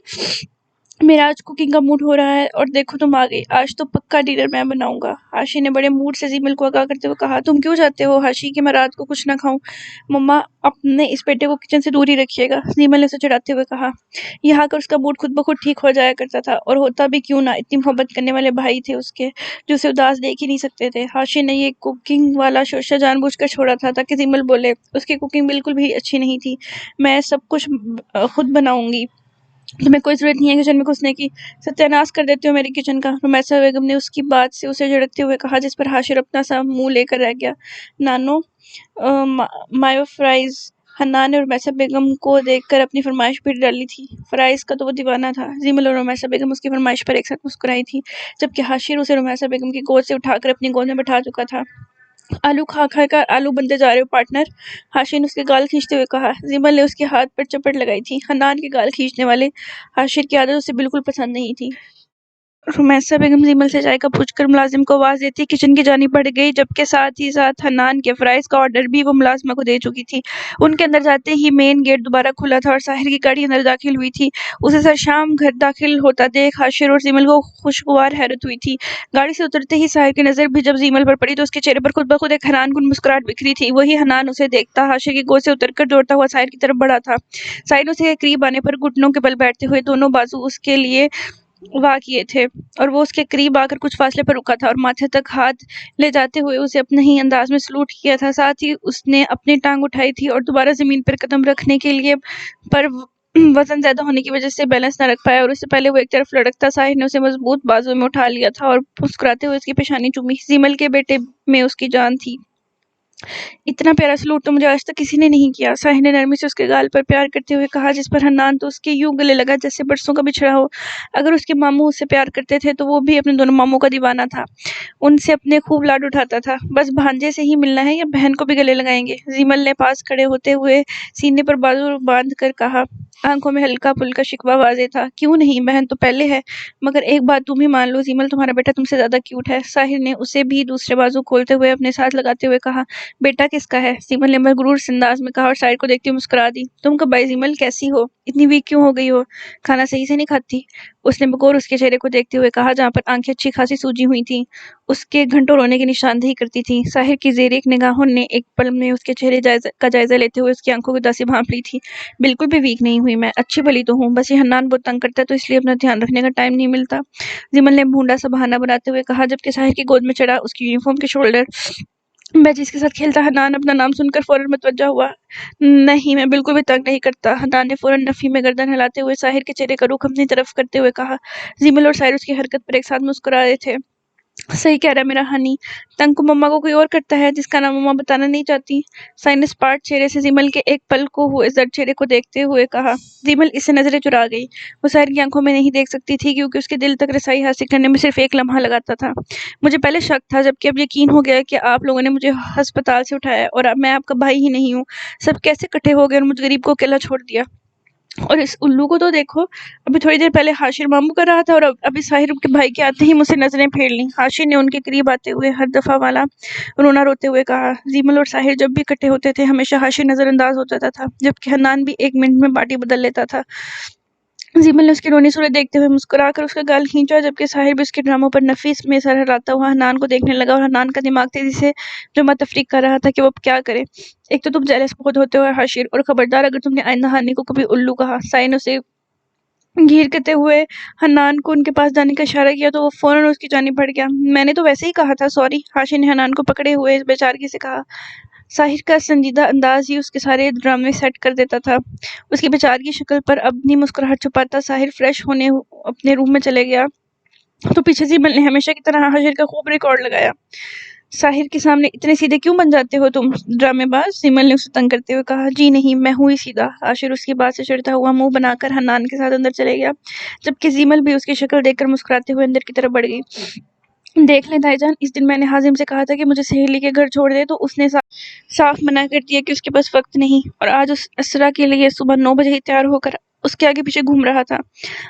میرا آج کوکنگ کا موڈ ہو رہا ہے اور دیکھو تم آ گئی، آج تو پکا ڈنر میں بناؤں گا۔ حاشر نے بڑے موڈ سے زیمل کو آگاہ کرتے ہوئے کہا، تم کیوں چاہتے ہو حاشی کہ میں رات کو کچھ نہ کھاؤں؟ مما اپنے اس بیٹے کو کچن سے دور ہی رکھیے گا، زیمل نے اسے چڑھاتے ہوئے کہا۔ یہاں کر اس کا موڈ خود بخود ٹھیک ہو جایا کرتا تھا، اور ہوتا بھی کیوں نہ، اتنی محبت کرنے والے بھائی تھے اس کے جو اسے اداس دیکھ ہی نہیں سکتے تھے۔ حاشر نے یہ کوکنگ والا شوشہ جان بوجھ کر چھوڑا تھا تاکہ زیمل بولے، اس کی کوکنگ بالکل بھی اچھی نہیں تھی، میں سب کچھ خود بناؤں گی، تمہیں کوئی ضرورت نہیں ہے کچن میں گھسنے کی، ستیاناش کر دیتے ہو میری کچن کا۔ رمیسہ بیگم نے اس کی بات سے اسے جھڑکتے ہوئے کہا، جس پر حاشر اپنا سا منہ لے کر رہ گیا۔ نانو مایو فرائز۔ حنان نے رمیسہ بیگم کو دیکھ کر اپنی فرمائش بھی ڈالی تھی۔ فرائز کا تو وہ دیوانہ تھا۔ زیمل اور رمیسہ بیگم اس کی فرمائش پر ایک ساتھ مسکرائی تھی، جبکہ حاشر اسے رمیسہ بیگم کی گود سے اٹھا کر اپنی گود میں بٹھا چکا تھا۔ آلو کھا کھا کر آلو بنتے جا رہے ہو پارٹنر، حاشر نے اس کے گال کھینچتے ہوئے کہا۔ زیمل نے اس کے ہاتھ پر چپٹ لگائی تھی۔ حنان کے گال کھینچنے والے حاشر کی عادت اسے بالکل پسند نہیں تھی۔ رمیسہ بیگم زیمل سے چائے کا پوچھ کر ملازم کو آواز دیتی کچن کی جانب بڑھ گئی، جبکہ ساتھ ہی ساتھ حنان کے فرائز کا آرڈر بھی وہ ملازمہ کو دے چکی تھی۔ ان کے اندر جاتے ہی مین گیٹ دوبارہ کھلا تھا اور ساحر کی گاڑی اندر داخل ہوئی تھی۔ اسے سر شام گھر داخل ہوتا دیکھ حاشر اور زیمل کو خوشگوار حیرت ہوئی تھی۔ گاڑی سے اترتے ہی ساحر کی نظر بھی جب زیمل پر پڑی تو اس کے چہرے پر خود بخود ایک حیران کن مسکراہٹ بکھری تھی۔ وہی حنان اسے دیکھتا حاشر کی گود سے اتر کر دوڑتا ہوا ساحر کی طرف بڑھا تھا۔ ساحر اسے قریب آنے پر گھٹنوں کے بل بیٹھتے ہوئے دونوں بازو اس کے لیے وا کیے تھے اور وہ اس کے قریب آ کر کچھ فاصلے پر رکا تھا اور ماتھے تک ہاتھ لے جاتے ہوئے اسے اپنے ہی انداز میں سلوٹ کیا تھا۔ ساتھ ہی اس نے اپنی ٹانگ اٹھائی تھی اور دوبارہ زمین پر قدم رکھنے کے لیے پر وزن زیادہ ہونے کی وجہ سے بیلنس نہ رکھ پایا اور اس سے پہلے وہ ایک طرف لڑکتا ساحر نے اسے مضبوط بازو میں اٹھا لیا تھا اور مسکراتے ہوئے اس کی پیشانی چومی۔ زیمل کے بیٹے میں اس کی جان تھی۔ اتنا پیارا سلوٹ تو مجھے آج تک کسی نے نہیں کیا، ساحر نے نرمی سے اس کے گال پر پیار کرتے ہوئے کہا، جس پر حنان تو اس کے یوں گلے لگا جیسے برسوں کا بچھڑا ہو۔ اگر اس کے ماموں اس سے پیار کرتے تھے تو وہ بھی اپنے دونوں ماموں کا دیوانہ تھا، ان سے اپنے خوب لاڈ اٹھاتا تھا۔ بس بھانجے سے ہی ملنا ہے یا بہن کو بھی گلے لگائیں گے؟ زیمل نے پاس کھڑے ہوتے ہوئے سینے پر بازو باندھ کر کہا، آنکھوں میں ہلکا پھلکا شکوہ واضح تھا۔ کیوں نہیں، بہن تو پہلے ہے، مگر ایک بات تم ہی مان لو زیمل، تمہارا بیٹا تم سے زیادہ کیوٹ ہے۔ ساحر نے اسے بھی دوسرے بازو کھولتے ہوئے اپنے ساتھ لگاتے ہوئے کہا، بیٹا کس کا ہے؟ زیمل نے مغرور سے انداز میں کہا اور ساحر کو دیکھتے ہوئے مسکرا دی۔ تم کب آئی زیمل، کیسی ہو؟ اتنی ویک کیوں ہو گئی ہو؟ کھانا صحیح سے نہیں کھاتی؟ اس نے بغور اس کے چہرے کو دیکھتے ہوئے کہا جہاں پر آنکھیں اچھی خاصی سوجی ہوئی تھیں، اس کے گھنٹوں رونے کی نشاندہی کرتی تھی۔ ساحر کی زیرک نگاہوں نے ایک پل میں اس کے چہرے کا جائزہ لیتے ہوئے اس کی آنکھوں کی اداسی بھانپ لی تھی۔ بالکل بھی ویک نہیں ہوئی میں، اچھی بھلی تو ہوں، بس یہ حنان بہت تنگ کرتا ہے تو اس لیے اپنا دھیان رکھنے کا ٹائم نہیں ملتا، زیمل نے بھونڈا سا بہانہ بناتے ہوئے کہا، جبکہ ساحر کی گود میں چڑھا اس کی یونیفارم کے شولڈر میں جس کے ساتھ کھیلتا حنان اپنا نام سن کر فوراً متوجہ ہوا۔ نہیں، میں بالکل بھی تنگ نہیں کرتا، حنان نے فوراً نفی میں گردن ہلاتے ہوئے ساحر کے چہرے کا رخ اپنی طرف کرتے ہوئے کہا۔ زیمل اور ساحر اس کی حرکت پر ایک ساتھ مسکرا رہے تھے۔ صحیح کہہ رہا میرا ہنی، تنگ کو مما کو کوئی اور کرتا ہے جس کا نام مما بتانا نہیں چاہتی، ساحر نے سپاٹ چہرے سے زیمل کے ایک پل کو ہوئے زرد چہرے کو دیکھتے ہوئے کہا۔ زیمل اس سے نظریں چرا گئی، وہ ساحر کی آنکھوں میں نہیں دیکھ سکتی تھی کیونکہ اس کے دل تک رسائی حاصل کرنے میں صرف ایک لمحہ لگاتا تھا۔ مجھے پہلے شک تھا، جبکہ اب یقین ہو گیا کہ آپ لوگوں نے مجھے ہسپتال سے اٹھایا اور اب میں آپ کا بھائی ہی نہیں ہوں، سب کیسے اکٹھے ہو گئے اور مجھ غریب کو اکیلا چھوڑ دیا۔ اور اس الو کو تو دیکھو، ابھی تھوڑی دیر پہلے حاشر ماموں کر رہا تھا اور ابھی ساحر کے بھائی کے آتے ہی مجھ سے نظریں پھیر لیں۔ حاشر نے ان کے قریب آتے ہوئے ہر دفعہ والا رونا روتے ہوئے کہا۔ زیمل اور ساحر جب بھی اکٹھے ہوتے تھے ہمیشہ حاشر نظر انداز ہو جاتا تھا، جبکہ حنان بھی ایک منٹ میں پارٹی بدل لیتا تھا۔ زیمل نے اس کی رونی صورت دیکھتے ہوئے مسکرا کر اس کا گال کھینچا، جبکہ ساحر بھی اس کے ڈراموں پر نفیس میں سر ہلاتا ہوا حنان کو دیکھنے لگا اور حنان کا دماغ تیزی سے جمع تفریق کر رہا تھا کہ وہ اب کیا کرے۔ ایک تو تم جیلس خود ہوتے ہو حاشر، اور خبردار اگر تم نے آئندہ ہانی کو کبھی الو کہا۔ ساحر نے اسے گھیر کرتے ہوئے حنان کو ان کے پاس جانے کا اشارہ کیا تو وہ فوراً اس کی جانب بڑھ گیا۔ میں نے تو ویسے ہی کہا تھا، سوری، حاشر نے حنان کو پکڑے ہوئے بے چارگی سے کہا۔ ساحر کا سنجیدہ انداز ہی اس کے سارے ڈرامے سیٹ کر دیتا تھا۔ اس کی بے چارگی شکل پر اپنی مسکراہٹ چھپاتا ساحر فریش ہونے اپنے روم میں چلے گیا تو پیچھے سیمل نے ہمیشہ کی طرح حشر کا خوب ریکارڈ لگایا۔ ساحر کے سامنے اتنے سیدھے کیوں بن جاتے ہو تم ڈرامے باز؟ سیمل نے اسے تنگ کرتے ہوئے کہا۔ جی نہیں، میں ہوں ہی سیدھا۔ حشر اس کی بات سے چڑھتا ہوا منہ بنا کر حنان کے ساتھ اندر چلے گیا، جبکہ سیمل بھی اس کی شکل دیکھ کر مسکراتے ہوئے اندر کی طرف بڑھ گئی۔ دیکھ لیں تائی جان، اس دن میں نے حازم سے کہا تھا کہ مجھے سہیلی کے گھر چھوڑ دے تو اس نے صاف منع کر دیا کہ اس کے پاس وقت نہیں، اور آج اس اسرا کے لیے صبح 9 بجے ہی تیار ہو کر اس کے آگے پیچھے گھوم رہا تھا۔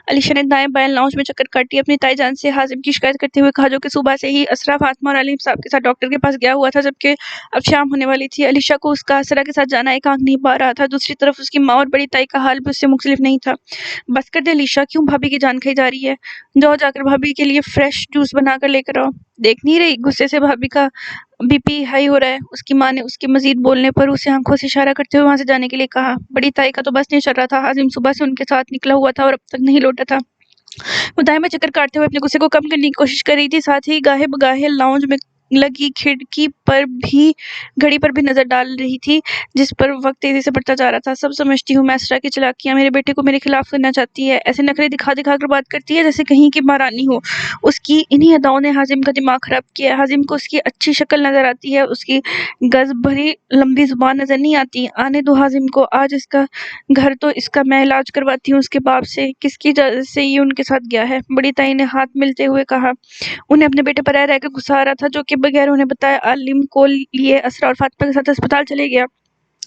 علیشا نے دائیں بائیں لاؤنج میں چکر کاٹی، اپنی تائی جان سے حازم کی شکایت کرتے ہوئے کہا جو کہ صبح سے ہی اسرا فاطمہ اور علیم صاحب کے ساتھ ڈاکٹر کے پاس گیا ہوا تھا، جبکہ اب شام ہونے والی تھی۔ علیشا کو اس کا اسرا کے ساتھ جانا ایک آنکھ نہیں پا رہا تھا، دوسری طرف اس کی ماں اور بڑی تائی کا حال بھی اس سے مختلف نہیں تھا۔ بس کر دے علیشا، کیوں بھابھی کی جان کھائی جا رہی ہے؟ جاؤ جا کر بھابھی کے لیے فریش جوس بنا کر لے کر آؤ۔ دیکھ نہیں رہی غصے سے بھابھی کا بی پی ہائی ہو رہا ہے؟ اس کی ماں نے اس کے مزید بولنے پر اسے آنکھوں سے اشارہ کرتے ہوئے وہاں سے جانے کے لیے کہا۔ بڑی تائی کا تو بس نہیں چل رہا تھا، حازم صبح سے ان کے ساتھ نکلا ہوا تھا اور اب تک نہیں لوٹا تھا۔ وہ دائیں میں چکر کاٹتے ہوئے اپنے غصے کو کم کرنے کی کوشش کر رہی تھی، ساتھ ہی گاہے بگاہے لاؤنج میں لگی کھڑکی پر بھی گھڑی پر بھی نظر ڈال رہی تھی، جس پر وقت تیزی سے بڑھتا جا رہا تھا۔ سب سمجھتی ہوں میں اسرا کی چالاکیاں، میرے بیٹے کو میرے خلاف کرنا چاہتی ہے، ایسے نخرے دکھا دکھا کر بات کرتی ہے جیسے کہیں کی مہارانی ہو۔ اس کی انہی اداؤں نے حازم کا دماغ خراب کیا ہے۔ حازم کو اس کی اچھی شکل نظر آتی ہے، اس کی گز بھری لمبی زبان نظر نہیں آتی۔ آنے دو حازم کو، آج اس کا گھر تو اس کا میں علاج کرواتی ہوں اس کے باپ سے، کس کی اجازت سے یہ ان کے ساتھ گیا ہے؟ بڑی تائی نے ہاتھ ملتے ہوئے کہا۔ انہیں اپنے بیٹے پر رہ رہ کر غصہ آ رہا تھا، جو کہ بغیر انہیں بتائے عالم کو لیے اسرا اور فاطمہ کے ساتھ ہسپتال چلے گیا۔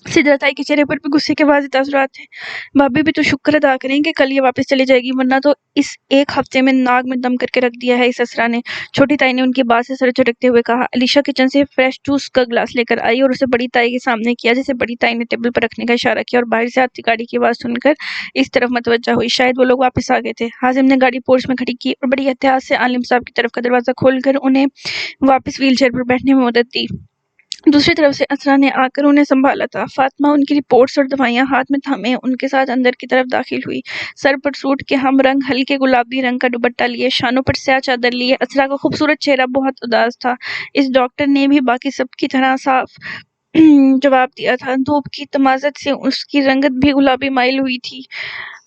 سدرا تائی کے چہرے پر بھی غصے کے واضح تاثرات تھے۔ بھابی بھی تو شکر ادا کریں کہ کل یہ واپس چلی جائے گی، ورنہ تو اس ایک ہفتے میں ناک میں دم کر کے رکھ دیا ہے اس اسرا نے۔ چھوٹی تائی نے ان کی بات سے سر جھٹکتے ہوئے کہا۔ علیشا کچن سے فریش جوس کا گلاس لے کر آئی اور اسے بڑی تائی کے سامنے کیا، جسے بڑی تائی نے ٹیبل پر رکھنے کا اشارہ کیا اور باہر سے آتی گاڑی کی آواز سن کر اس طرف متوجہ ہوئی۔ شاید وہ لوگ واپس آ گئے تھے۔ حازم نے گاڑی پورچ میں کھڑی کی اور بڑی احتیاط سے عالم صاحب کی طرف کا دروازہ کھول کر انہیں واپس ویل چیئر پر بیٹھنے میں مدد دی۔ دوسری طرف سے اسرا نے آ کر انہیں سنبھالا تھا۔ فاطمہ ان کی رپورٹس اور دوائیاں ہاتھ میں تھامے ان کے ساتھ اندر کی طرف داخل ہوئی، سر پر سوٹ کے ہم رنگ ہلکے گلابی رنگ کا دوپٹہ لیے، شانوں پر سیاہ چادر لیے۔ اسرا کا خوبصورت چہرہ بہت اداس تھا۔ اس ڈاکٹر نے بھی باقی سب کی طرح صاف جواب دیا تھا۔ دھوپ کی تمازت سے اس کی رنگت بھی گلابی مائل ہوئی تھی۔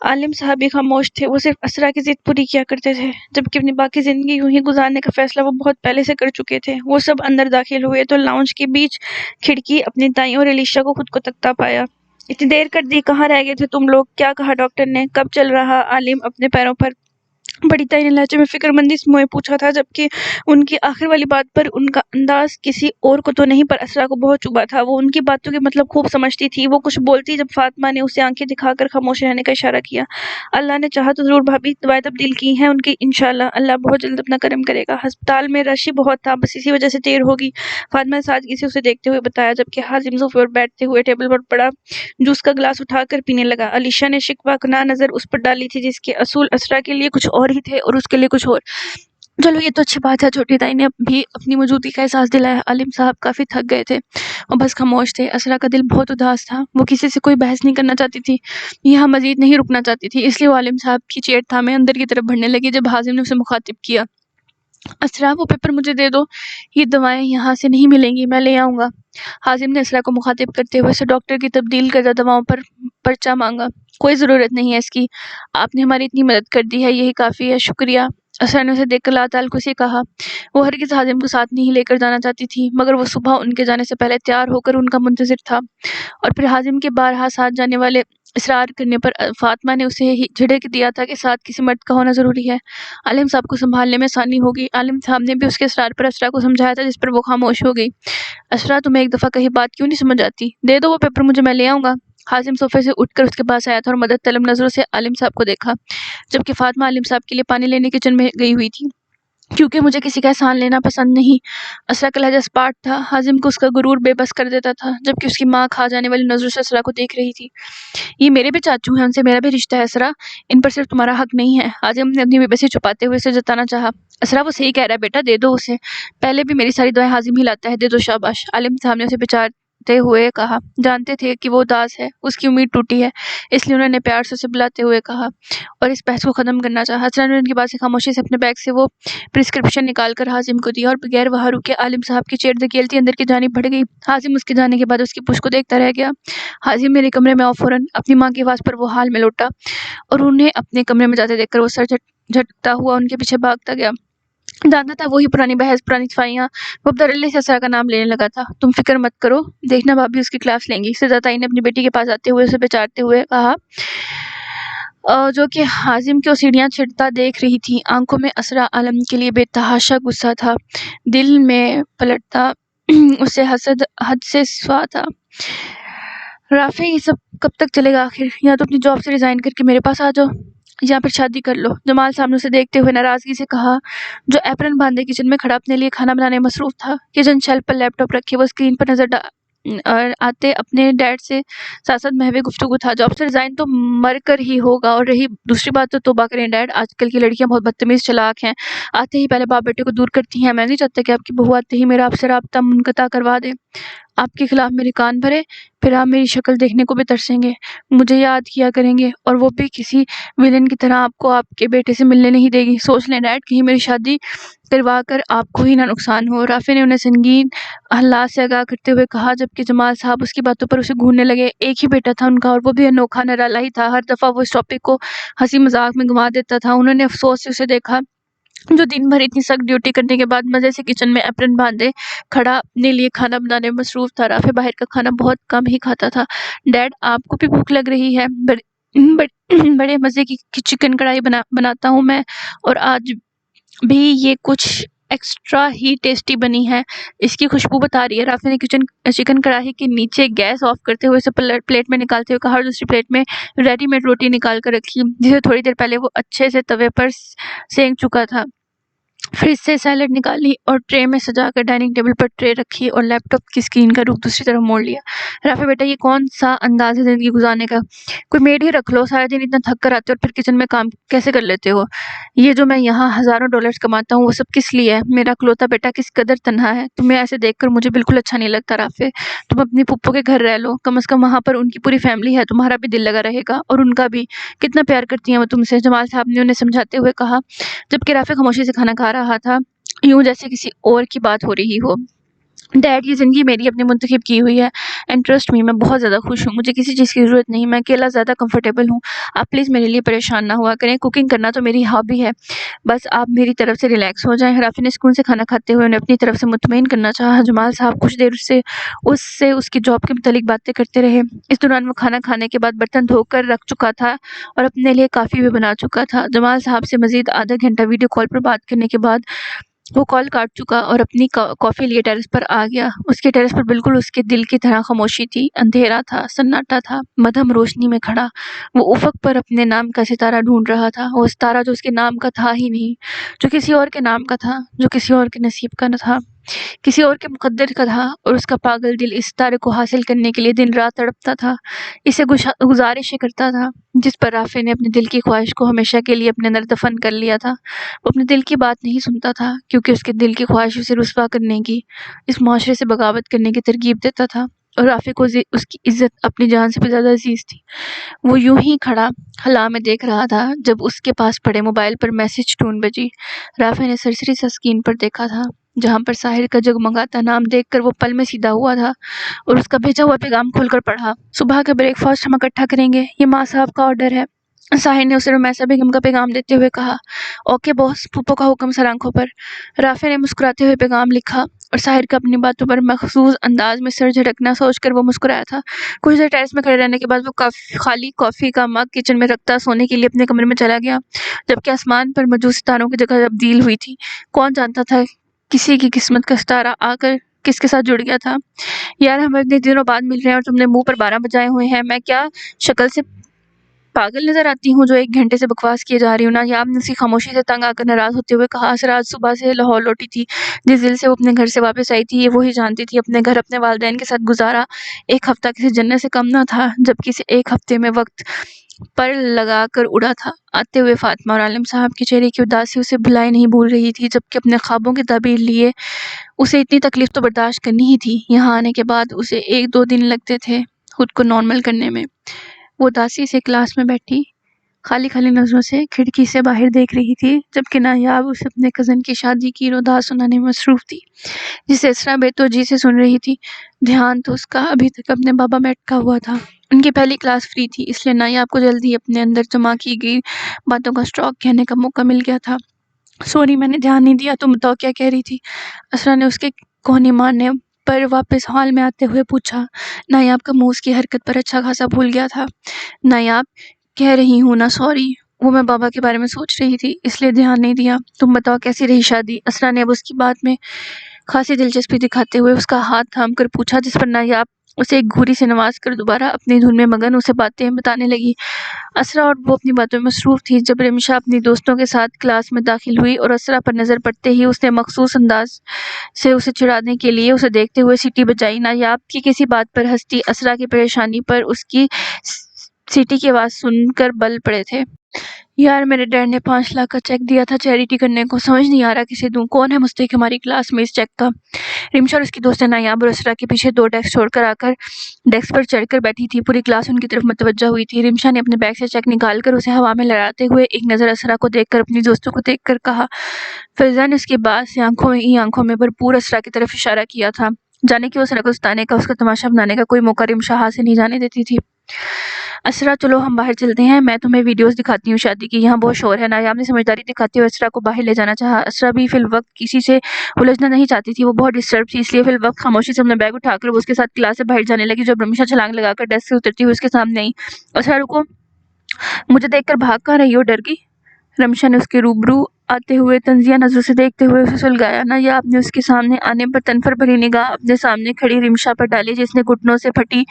عالم صاحب بھی خاموش تھے، وہ صرف اسرا کی ضد پوری کیا کرتے تھے، جبکہ اپنی باقی زندگی یوں ہی گزارنے کا فیصلہ وہ بہت پہلے سے کر چکے تھے۔ وہ سب اندر داخل ہوئے تو لاؤنج کے بیچ کھڑکی اپنی تائیں اور علیشا کو خود کو تکتا پایا۔ اتنی دیر کر دی، کہاں رہ گئے تھے تم لوگ؟ کیا کہا ڈاکٹر نے؟ کب چل رہا عالم اپنے پیروں پر؟ بڑی تائی نے لہجے میں فکر مندی سے منہ پوچھا تھا، جبکہ ان کی آخر والی بات پر ان کا انداز کسی اور کو تو نہیں پر اسرا کو بہت چبھا تھا۔ وہ ان کی باتوں کے مطلب خوب سمجھتی تھی۔ وہ کچھ بولتی جب فاطمہ نے اسے آنکھیں دکھا کر خاموش رہنے کا اشارہ کیا۔ اللہ نے چاہا تو ضرور بھابھی، دوائیں تبدیل کی ہیں ان کی، انشاءاللہ اللہ بہت جلد اپنا کرم کرے گا۔ ہسپتال میں رش ہی بہت تھا، بس اسی وجہ سے دیر ہوگی، فاطمہ نے سادگی سے اسے دیکھتے ہوئے بتایا، جبکہ حازم صوفے پر بیٹھتے ہوئے ٹیبل پر پڑا جوس کا گلاس اٹھا کر پینے لگا۔ علیشا نے شکوہ کناہ نظر اس پر ڈالی تھی، جس کے اصول اسرا کے لیے کچھ اور ہی تھے اور اس کے لیے کچھ اور۔ چلو یہ تو اچھی بات ہے، چھوٹی تائی نے بھی اپنی موجودگی کا احساس دلایا۔ عالم صاحب کافی تھک گئے تھے، وہ بس خاموش تھے۔ اسرا کا دل بہت اداس تھا، وہ کسی سے کوئی بحث نہیں کرنا چاہتی تھی، یہاں مزید نہیں رکنا چاہتی تھی، اس لیے وہ عالم صاحب کی چیٹ تھامے اندر کی طرف بڑھنے لگی جب حازم نے اسے مخاطب کیا۔ اسرا وہ پیپر مجھے دے دو، یہ دوائیں یہاں سے نہیں ملیں گی، میں لے آؤں گا۔ حازم نے اسرا کو مخاطب کرتے ہوئے اسے ڈاکٹر کی تبدیل کردہ دواؤں پر پرچہ مانگا۔ کوئی ضرورت نہیں ہے اس کی، آپ نے ہماری اتنی مدد کر دی ہے، یہی کافی ہے، شکریہ۔ اسرا نے اسے دیکھ کر تعلق سے کہا۔ وہ ہرگز حازم کو ساتھ نہیں لے کر جانا چاہتی تھی، مگر وہ صبح ان کے جانے سے پہلے تیار ہو کر ان کا منتظر تھا، اور پھر حازم کے بارہا ساتھ جانے والے اصرار کرنے پر فاطمہ نے اسے جھڑک دیا تھا کہ ساتھ کسی مرد کا ہونا ضروری ہے۔ عالم صاحب کو سنبھالنے میں آسانی ہوگی۔ عالم صاحب نے بھی اس کے اصرار پر اسرا کو سمجھایا تھا، جس پر وہ خاموش ہو گئی۔ اسرا تمہیں ایک دفعہ کہی بات کیوں نہیں سمجھ آتی؟ دے دو وہ پیپر مجھے، میں لے آؤں گا۔ حازم صوفے سے اٹھ کر اس کے پاس آیا تھا اور مدد طلب نظروں سے عالم صاحب کو دیکھا، جبکہ فاطمہ عالم صاحب کے لیے پانی لینے کچن میں گئی ہوئی تھی۔ کیونکہ مجھے کسی کا احسان لینا پسند نہیں، اسرا کا لہجہ اسپاٹ تھا۔ حازم کو اس کا غرور بے بس کر دیتا تھا، جبکہ اس کی ماں کھا جانے والی نظروں سے اسرا کو دیکھ رہی تھی۔ یہ میرے بھی چاچو ہیں، ان سے میرا بھی رشتہ ہے اسرا، ان پر صرف تمہارا حق نہیں ہے۔ حازم نے اپنی بے بسی چھپاتے ہوئے اسے جتانا چاہا۔ اسرا وہ صحیح کہہ رہا ہے بیٹا، دے دو اسے، پہلے بھی میری ساری دعائیں حازم ہی لاتا ہے، دے دو شاباش۔ عالم صاحب نے اسے بچاتے ہوئے کہا۔ جانتے تھے کہ وہ اداس ہے، اس کی امید ٹوٹی ہے، اس لیے انہوں نے پیار سے اسے بلاتے ہوئے کہا اور اس بحث کو ختم کرنا چاہا۔ اسرا نے ان کی بات سے خاموشی سے اپنے بیگ سے وہ پرسکرپشن نکال کر حازم کو دیا اور بغیر وہاں رکے عالم صاحب کی چیئر دھکیلتی اندر کی جانب بڑھ گئی۔ حازم اس کے جانے کے بعد اس کی پشت کو دیکھتا رہ گیا۔ حازم میرے کمرے میں آؤ فوراً، اپنی ماں کی آواز پر وہ حال میں لوٹا اور انہیں اپنے کمرے میں جاتے دیکھ کر وہ سر جھٹکتا ہوا ان کے پیچھے بھاگتا گیا۔ جانتا تھا وہی پرانی بحث، پرانی صفائیاں۔ وہ عبداللہ سے اسرا کا نام لینے لگا تھا۔ تم فکر مت کرو، دیکھنا بھابھی اس کی کلاس لیں گی۔ سجا تائی نے اپنی بیٹی کے پاس آتے ہوئے اسے بچارتے ہوئے کہا، جو کہ حازم کو سیڑھیاں چڑھتا دیکھ رہی تھی۔ آنکھوں میں اسرا عالم کے لیے بے تحاشا غصہ تھا، دل میں پلٹتا اسے حد سے سوا تھا۔ رافع، یہ سب کب تک چلے گا آخر؟ یا تو اپنی جاب سے ریزائن کر کے میرے پاس آ جاؤ یا پھر شادی کر لو۔ جمال سامنے سے دیکھتے ہوئے ناراضگی سے کہا، جو ایپرن باندھے کچن میں کھڑا اپنے لیے کھانا بنانے میں مصروف تھا۔ کچن شیلف پر لیپ ٹاپ رکھے وہ اسکرین پر نظر آتے اپنے ڈیڈ سے ساتھ ساتھ محو گفتگو تھا۔ جاب سے ریزائن تو مر کر ہی ہوگا، اور رہی دوسری بات تو توبہ کریں ڈیڈ، آج کل کی لڑکیاں بہت بدتمیز چلاک ہیں، آتے ہی پہلے باپ بیٹے کو دور کرتی ہیں۔ میں نہیں چاہتا کہ آپ کی بہو آتے ہی میرا آپ سے رابطہ منقطع کروا دے، آپ کے خلاف میرے کان بھرے، پھر آپ میری شکل دیکھنے کو بھی ترسیں گے، مجھے یاد کیا کریں گے، اور وہ بھی کسی ویلن کی طرح آپ کو آپ کے بیٹے سے ملنے نہیں دے گی۔ سوچ لیں ڈیڈ، کہیں میری شادی کروا کر آپ کو ہی نہ نقصان ہو۔ رافع نے انہیں سنگین حالات سے آگاہ کرتے ہوئے کہا، جبکہ جمال صاحب اس کی باتوں پر اسے گھورنے لگے۔ ایک ہی بیٹا تھا ان کا، اور وہ بھی انوکھا نرالا ہی تھا۔ ہر دفعہ وہ اس ٹاپک کو ہنسی مذاق میں گھما دیتا تھا۔ انہوں نے افسوس سے اسے دیکھا جو دن بھر اتنی سخت ڈیوٹی کرنے کے بعد مزے سے کچن میں ایپرن باندھے کھڑا اپنے لیے کھانا بنانے میں مصروف تھا۔ رافع باہر کا کھانا بہت کم ہی کھاتا تھا۔ ڈیڈ، آپ کو بھی بھوک لگ رہی ہے؟ بڑے مزے کی چکن کڑھائی بناتا ہوں میں، اور آج بھی یہ کچھ ایکسٹرا ہی ٹیسٹی بنی ہے، اس کی خوشبو بتا رہی ہے۔ رافع نے چکن کڑھائی کے نیچے گیس آف کرتے ہوئے اسے پلیٹ میں نکالتے ہوئے کہا، اور دوسری پلیٹ میں ریڈی میڈ روٹی نکال کر رکھی جسے تھوڑی دیر پہلے وہ اچھے سے توے پر سینک چکا تھا۔ فریج سے سیلڈ نکالی اور ٹرے میں سجا کر ڈائننگ ٹیبل پر ٹرے رکھی اور لیپ ٹاپ کی اسکرین کا رخ دوسری طرف موڑ لیا۔ رافع بیٹا، یہ کون سا انداز ہے زندگی گزارنے کا؟ کوئی میڈ ہی رکھ لو، سارا دن اتنا تھک کر آتے ہو اور پھر کچن میں کام کیسے کر لیتے ہو؟ یہ جو میں یہاں ہزاروں ڈالرز کماتا ہوں وہ سب کس لیے ہے؟ میرا اکلوتا بیٹا کس قدر تنہا ہے، تمہیں ایسے دیکھ کر مجھے بالکل اچھا نہیں لگتا۔ رافع، تم اپنی پھپھو کے گھر رہ لو، کم از کم وہاں پر ان کی پوری فیملی ہے، تمہارا بھی دل لگا رہے گا، اور ان کا بھی، کتنا پیار کرتی ہیں وہ تم سے، جمال صاحب نے انہیں سمجھاتے ہوئے کہا، جبکہ رافع خاموشی سے کھانا کھا رہا تھا، یوں جیسے کسی اور کی بات ہو رہی ہو۔ ڈیڈ، یہ زندگی میری اپنی منتخب کی ہوئی ہے، اینڈ ٹرسٹ می، میں بہت زیادہ خوش ہوں، مجھے کسی چیز کی ضرورت نہیں، میں اکیلا زیادہ کمفرٹیبل ہوں، آپ پلیز میرے لیے پریشان نہ ہوا کریں، کوکنگ کرنا تو میری ہابی ہے، بس آپ میری طرف سے ریلیکس ہو جائیں۔ رافع نے سکون سے کھانا کھاتے ہوئے انہیں اپنی طرف سے مطمئن کرنا چاہا۔ جمال صاحب کچھ دیر اس کی جاب کے متعلق باتیں کرتے رہے۔ اس دوران وہ کھانا کھانے کے بعد برتن دھو کر رکھ چکا تھا اور اپنے لیے کافی بھی بنا چکا تھا۔ جمال صاحب سے مزید آدھا گھنٹہ ویڈیو کال پر بات کرنے کے بعد وہ کال کاٹ چکا اور اپنی کافی لیے ٹیرس پر آ گیا۔ اس کے ٹیرس پر بالکل اس کے دل کی طرح خاموشی تھی، اندھیرا تھا، سناٹا تھا، مدھم روشنی میں کھڑا وہ افق پر اپنے نام کا ستارہ ڈھونڈ رہا تھا، وہ ستارہ جو اس کے نام کا تھا ہی نہیں، جو کسی اور کے نام کا تھا، جو کسی اور کے نصیب کا نہ تھا، کسی اور کے مقدر کا تھا، اور اس کا پاگل دل اس ستارے کو حاصل کرنے کے لیے دن رات تڑپتا تھا، اسے گزارشیں کرتا تھا، جس پر رافع نے اپنے دل کی خواہش کو ہمیشہ کے لیے اپنے اندر دفن کر لیا تھا۔ وہ اپنے دل کی بات نہیں سنتا تھا، کیونکہ اس کے دل کی خواہش اسے رسوا کرنے کی، اس معاشرے سے بغاوت کرنے کی ترغیب دیتا تھا، اور رافع کو اس کی عزت اپنی جان سے بھی زیادہ عزیز تھی۔ وہ یوں ہی کھڑا خلا میں دیکھ رہا تھا جب اس کے پاس پڑے موبائل پر میسج ٹون بجی۔ رافع نے سرسری سا اسکرین پر دیکھا تھا، جہاں پر ساحر کا جگمگاتا نام دیکھ کر وہ پل میں سیدھا ہوا تھا اور اس کا بھیجا ہوا پیغام کھول کر پڑھا، صبح کا بریک فاسٹ ہم اکٹھا کریں گے، یہ ماں صاحب کا آرڈر ہے۔ ساحر نے اسے رمیسا بیگم کا پیغام دیتے ہوئے کہا، اوکے باس، پھپھو کا حکم سر آنکھوں پر۔ رافع نے مسکراتے ہوئے پیغام لکھا اور ساحر کا اپنی باتوں پر مخصوص انداز میں سر جھٹکنا سوچ کر وہ مسکرایا تھا۔ کچھ دیر ٹیرس میں کھڑے رہنے کے بعد وہ خالی کافی کا مگ کچن میں رکھتا سونے کے لیے اپنے کمرے میں چلا گیا، جبکہ آسمان پر موجود ستاروں کی جگہ تبدیل ہوئی تھی۔ کون جانتا تھا کسی کی قسمت کا ستارہ آ کر کس کے ساتھ جڑ گیا تھا۔ یار، ہم اتنے دنوں بعد مل رہے ہیں اور تم نے منہ پر 12 بجائے ہوئے ہیں، میں کیا شکل سے پاگل نظر آتی ہوں جو 1 گھنٹے سے بکواس کیے جا رہی ہوں نا؟ یاب نے اس کی خاموشی سے تنگ آ کر ناراض ہوتے ہوئے کہا، اسرا آج صبح سے لاہور لوٹی تھی، جس دل سے وہ اپنے گھر سے واپس آئی تھی یہ وہی جانتی تھی، اپنے گھر اپنے والدین کے ساتھ گزارا 1 ہفتہ کسی جنت سے کم نہ تھا، جب کسی 1 ہفتے میں وقت پر لگا کر اڑا تھا۔ آتے ہوئے فاطمہ اور عالم صاحب کے چہرے کی اداسی اسے بھلائی نہیں بھول رہی تھی، جبکہ اپنے خوابوں کی تعبیر لیے اسے اتنی تکلیف تو برداشت کرنی ہی تھی۔ یہاں آنے کے بعد اسے 1-2 دن لگتے تھے خود کو نارمل کرنے میں۔ وہ اداسی سے کلاس میں بیٹھی خالی خالی نظروں سے کھڑکی سے باہر دیکھ رہی تھی، جبکہ نایاب اسے اپنے کزن کی شادی کی رودا سنانے میں مصروف تھی، جسے اسرا بے توجہ سے سن رہی تھی۔ دھیان تو اس کا ابھی تک اپنے بابا میں اٹکا ہوا تھا۔ ان کی پہلی کلاس فری تھی، اس لیے نایاب کو جلدی اپنے اندر جمع کی گئی باتوں کا اسٹاک کہنے کا موقع مل گیا تھا۔ سوری، میں نے دھیان نہیں دیا، تم بتاؤ کیا کہہ رہی تھی؟ اسرا نے اس کے کوہنی مارنے پر واپس ہال میں آتے ہوئے پوچھا۔ نایاب کا منہ اس کی حرکت پر اچھا خاصا بھول گیا تھا۔ نایاب، کہہ رہی ہوں نا سوری، وہ میں بابا کے بارے میں سوچ رہی تھی، اس لیے دھیان نہیں دیا۔ تم بتاؤ کیسی رہی شادی؟ اسرا نے اب اس کی بات میں خاصی دلچسپی دکھاتے ہوئے اس کا ہاتھ تھام کر پوچھا، جس پر نایاب اسے ایک گھوری سے نواز کر دوبارہ اپنی دھن میں مگن اسے باتیں بتانے لگی۔ اسرا اور وہ اپنی باتوں میں مصروف تھی جب رمشا اپنی دوستوں کے ساتھ کلاس میں داخل ہوئی اور اسرا پر نظر پڑتے ہی اس نے مخصوص انداز سے اسے چڑھانے کے لیے اسے دیکھتے ہوئے سیٹی بجائی۔ نایاب کی کسی بات پر ہنستی اسرا کی پریشانی پر اس کی سیٹی کی آواز سن کر بل پڑے تھے۔ یار، میرے ڈیڈ نے 5 لاکھ کا چیک دیا تھا چیریٹی کرنے کو، سمجھ نہیں آ رہا کسے دوں۔ کون ہے مستحق ہماری کلاس میں اس چیک کا؟ رمشا اور اس کی دوست نایاب اور اسرا کے پیچھے 2 ڈیسک چھوڑ کر آ کر ڈیسک پر چڑھ کر بیٹھی تھی۔ پوری کلاس ان کی طرف متوجہ ہوئی تھی۔ رمشا نے اپنے بیگ سے چیک نکال کر اسے ہوا میں لہراتے ہوئے ایک نظر اسرا کو دیکھ کر اپنی دوستوں کو دیکھ کر کہا۔ فضا نے اس کی بات سے آنکھوں میں بھرپور اسرا کی طرف اشارہ کیا تھا، جانے کہ وہ اسرا کو ستانے کا، اس کا تماشا بنانے کا کوئی موقع رمشا ہاتھ سے نہیں جانے دیتی تھی۔ اسرا، چلو ہم باہر چلتے ہیں، میں تمہیں ویڈیوز دکھاتی ہوں شادی کی، یہاں بہت شور ہے۔ نایاب نے سمجھداری دکھاتے ہوئے اسرا کو باہر لے جانا چاہا۔ اسرا بھی فی الوقت کسی سے الجھنا نہیں چاہتی تھی، وہ بہت ڈسٹرب تھی، اس لیے فی الوقت خاموشی سے اپنا بیگ اٹھا کر وہ اس کے ساتھ کلاس سے باہر جانے لگی۔ جب رمشا چھلانگ لگا کر ڈیسک سے اترتی ہوئی اس کے سامنے آئی۔ اسرا، رکو، مجھے دیکھ کر بھاگ کہاں رہی ہو؟ ڈر گئی؟ رمشا نے اس کے روبرو آتے ہوئے طنزیہ نظروں سے دیکھتے ہوئے اسے سلگایا۔ نایاب نے اس کے سامنے آنے پر تنفر بھری نگاہ اپنے سامنے کھڑی رمشا پر ڈالی، جس نے گھٹنوں سے پھٹی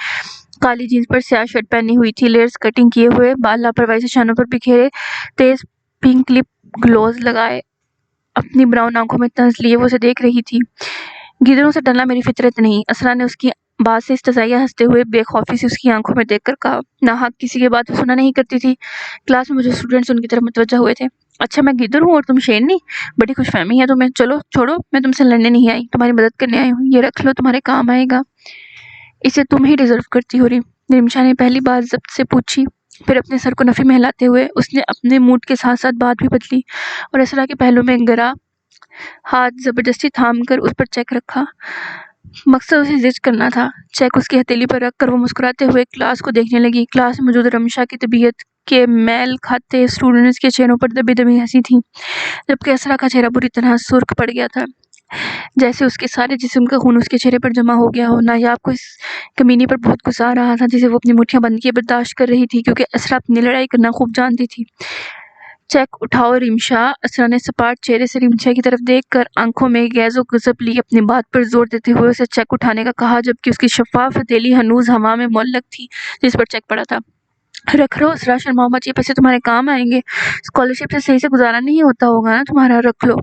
کالی جینس پر سیاہ شرٹ پہنی ہوئی تھی، لیئرز کٹنگ کیے ہوئے بال لاپرواہی سے شانوں پر بکھیرے، تیز پنک لپ گلوز لگائے، اپنی براؤن آنکھوں میں طنز لیے وہ اسے دیکھ رہی تھی۔ گیدڑوں سے ڈرنا میری فطرت نہیں، اسرا نے اس کی بات سے استزادہ ہنستے ہوئے بے خوفی سے اس کی آنکھوں میں دیکھ کر کہا۔ ناحق کسی کی بات سنا نہیں کرتی تھی۔ کلاس میں مجھے اسٹوڈنٹس ان کی طرف متوجہ ہوئے تھے۔ اچھا، میں گیدڑ ہوں اور تم شیرنی؟ بڑی خوش فہمی ہے تمہیں۔ چلو چھوڑو، میں تم سے لڑنے نہیں آئی، تمہاری مدد کرنے آئی ہوں، یہ رکھ لو، تمہارے کام آئے گا، اسے تم ہی ڈیزرو کرتی ہو۔ رمشا نے پہلی بات ضبط سے پوچھی، پھر اپنے سر کو نفی میں ہلاتے ہوئے اس نے اپنے موڈ کے ساتھ ساتھ بات بھی بدلی اور اسرا کے پہلو میں گرا ہاتھ زبردستی تھام کر اس پر چیک رکھا۔ مقصد اسے زج کرنا تھا۔ چیک اس کی ہتھیلی پر رکھ کر وہ مسکراتے ہوئے کلاس کو دیکھنے لگی۔ کلاس میں موجود رمشا کی طبیعت کے میل کھاتے اسٹوڈنٹس کے چہروں پر دبی دبی ہنسی تھی، جبکہ اسرا کا چہرہ بری طرح سرخ پڑ گیا تھا، جیسے اس کے سارے جسم کا خون اس کے چہرے پر جمع ہو گیا ہو۔ نایاب کو اس کمینی پر بہت غصہ آ رہا تھا، جسے وہ اپنی مٹھیاں بند کیے برداشت کر رہی تھی، کیونکہ اسرا اپنی لڑائی کرنا خوب جانتی تھی۔ چیک اٹھاؤ رمشا، اسرا نے سپاٹ چہرے سے رمشا کی طرف دیکھ کر آنکھوں میں غیظ و غضب لی اپنی بات پر زور دیتے ہوئے اسے چیک اٹھانے کا کہا، جبکہ اس کی شفاف ہتھیلی ہنوز ہوا میں معلق تھی جس پر چیک پڑا تھا۔ رکھ لو اسرا، شرماؤ مت، یہ پیسے تمہارے کام آئیں گے، اسکالرشپ سے صحیح سے گزارا نہیں ہوتا ہوگا نا تمہارا، رکھ لو۔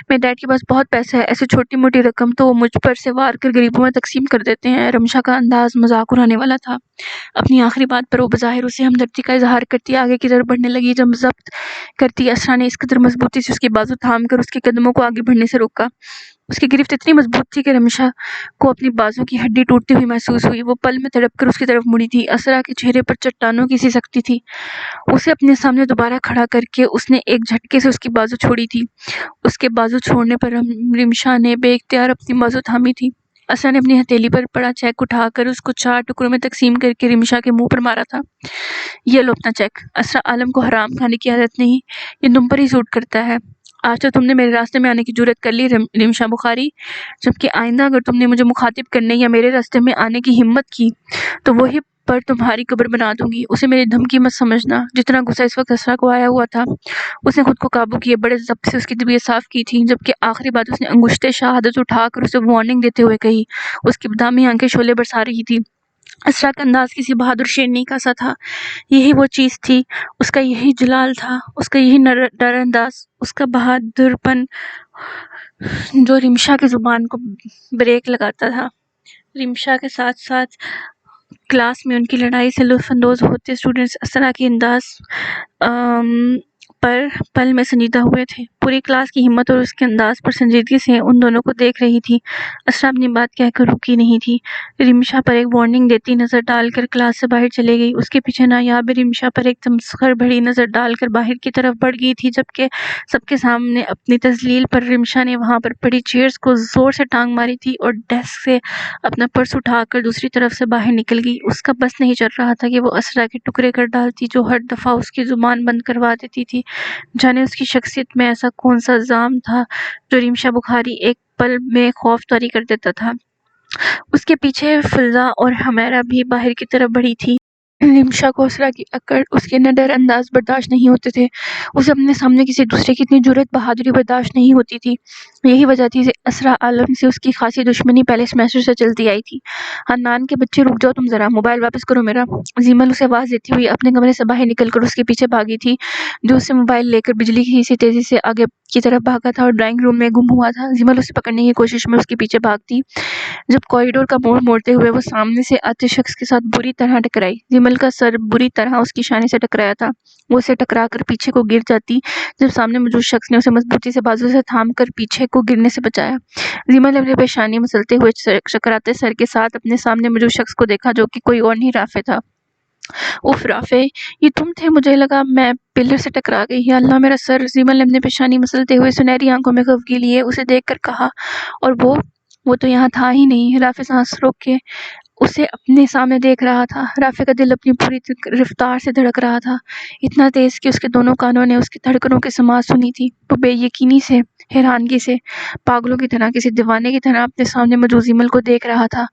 میرے ڈیڈ کے پاس بہت پیسہ ہے، ایسی چھوٹی موٹی رقم تو وہ مجھ پر سے وار کر غریبوں میں تقسیم کر دیتے ہیں۔ رمشا کا انداز مذاق اڑانے والا تھا۔ اپنی آخری بات پر وہ بظاہر اسے ہمدردی کا اظہار کرتی آگے کی طرف بڑھنے لگی۔ جب ضبط کرتی اسرا نے اس قدر مضبوطی سے اس کی بازو تھام کر اس کے قدموں کو آگے بڑھنے سے روکا۔ اس کی گرفت اتنی مضبوط تھی کہ رمشا کو اپنی بازو کی ہڈی ٹوٹتی ہوئی محسوس ہوئی۔ وہ پل میں تڑپ کر اس کی طرف مڑی تھی۔ اسرا کے چہرے پر چٹانوں کی سی سختی تھی۔ اسے اپنے سامنے دوبارہ کھڑا کر کے اس نے ایک جھٹکے سے اس کی بازو چھوڑی تھی۔ اس کے بازو چھوڑنے پر رمشا نے بے اختیار اپنی بازو تھامی تھی۔ اسرا نے اپنی ہتھیلی پر پڑا چیک اٹھا کر اس کو 4 ٹکڑوں میں تقسیم کر کے رمشا کے منہ پر مارا تھا۔ یہ لو اپنا چیک۔ اسرا، عالم کو حرام کھانے کی عادت نہیں، یہ تم پر ہی سوٹ کرتا ہے۔ آج تو تم نے میرے راستے میں آنے کی جرات کر لی رمشا بخاری، جبکہ آئندہ اگر تم نے مجھے مخاطب کرنے یا میرے راستے میں آنے کی ہمت کی تو وہی پر تمہاری قبر بنا دوں گی۔ اسے میری دھمکی مت سمجھنا۔ جتنا غصہ اس وقت اسرا کو آیا ہوا تھا، اس نے خود کو قابو کیے بڑے ضبط سے اس کی طبیعت صاف کی تھی، جبکہ آخری بات اس نے انگشت شہادت اٹھا کر اسے وارننگ دیتے ہوئے کہی۔ اس کی بادامی آنکھیں شعلے برسا رہی تھی۔ اسرا کا انداز کسی بہادر شیرنی کا سا تھا۔ یہی وہ چیز تھی، اس کا یہی جلال تھا، اس کا یہی ڈر انداز، اس کا بہادر پن جو رمشا کی زبان کو بریک لگاتا تھا۔ رمشا کے ساتھ ساتھ کلاس میں ان کی لڑائی سے لطف اندوز ہوتے اسٹوڈنٹس اسرا کی انداز پر پل میں سنجیدہ ہوئے تھے۔ پوری کلاس کی ہمت اور اس کے انداز پر سنجیدگی سے ان دونوں کو دیکھ رہی تھی۔ اسرا اپنی بات کہہ کر رکی نہیں تھی۔ رمشا پر ایک وارننگ دیتی نظر ڈال کر کلاس سے باہر چلے گئی۔ اس کے پیچھے نایاب بھی رمشا پر ایک تمسخر بھری نظر ڈال کر باہر کی طرف بڑھ گئی تھی، جبکہ سب کے سامنے اپنی تذلیل پر رمشا نے وہاں پر پڑی چیئرز کو زور سے ٹانگ ماری تھی اور ڈیسک سے اپنا پرس اٹھا کر دوسری طرف سے باہر نکل گئی۔ اس کا بس نہیں چل رہا تھا کہ وہ اسرا کے ٹکڑے کر ڈالتی جو ہر دفعہ اس کی زبان بند کروا دیتی تھی۔ جانے اس کی شخصیت میں ایسا کون سا زام تھا جو رمشا بخاری ایک پل میں خوف طاری کر دیتا تھا۔ اس کے پیچھے فضا اور حمیرہ بھی باہر کی طرف بڑھی تھی۔ رمشا کو اسرا کی اکڑ، اس کے نڈر انداز برداشت نہیں ہوتے تھے۔ اسے اپنے سامنے کسی دوسرے کی اتنی جرأت بہادری برداشت نہیں ہوتی تھی۔ یہی وجہ تھی اسرا عالم سے اس کی خاصی دشمنی پہلے سیمیسٹر سے چلتی آئی تھی۔ حنان کے بچے رک جاؤ تم ذرا، موبائل واپس کرو میرا۔ زیمل اسے آواز دیتی ہوئی اپنے کمرے سے باہر نکل کر اس کے پیچھے بھاگی تھی، جو اسے موبائل لے کر بجلی کی سی تیزی سے آگے کی طرف بھاگا تھا اور ڈرائنگ روم میں گم ہوا تھا۔ زیمل اسے پکڑنے کی کوشش میں اس کے پیچھے بھاگتی، جب کوریڈور کا موڑ موڑتے ہوئے وہ سامنے سے آتے شخص کے ساتھ بری طرح ٹکرائی۔ زیمل کا سر بری طرح اس کی شانے سے ٹکرایا تھا۔ وہ اسے ٹکرا کر پیچھے کو گر جاتی، جب سامنے موجود شخص نے اسے مضبوطی سے بازو سے تھام کر پیچھے کو گرنے سے بچایا۔ زیمل نے اپنی پیشانی مسلتے ہوئے چکراتے سر کے ساتھ اپنے سامنے موجود شخص کو دیکھا، جو کہ کوئی اور نہیں رافع تھا۔ اف رافع، یہ تم تھے؟ مجھے لگا میں پلر سے ٹکرا گئی۔ یا اللہ میرا سر! زیمل نے اپنی پیشانی مسلتے ہوئے سنہری آنکھوں میں خفگی لیے اسے دیکھ کر کہا۔ اور وہ تو یہاں تھا ہی نہیں۔ رافع سانس روک کے اسے اپنے سامنے دیکھ رہا تھا۔ رافع کا دل اپنی پوری رفتار سے دھڑک رہا تھا، اتنا تیز کہ اس کے دونوں کانوں نے اس کی دھڑکنوں کی سماعت سنی تھی۔ وہ بے یقینی سے، حیرانگی سے، پاگلوں کی طرح، کسی دیوانے کی طرح اپنے سامنے موجود زیمل کو دیکھ رہا تھا،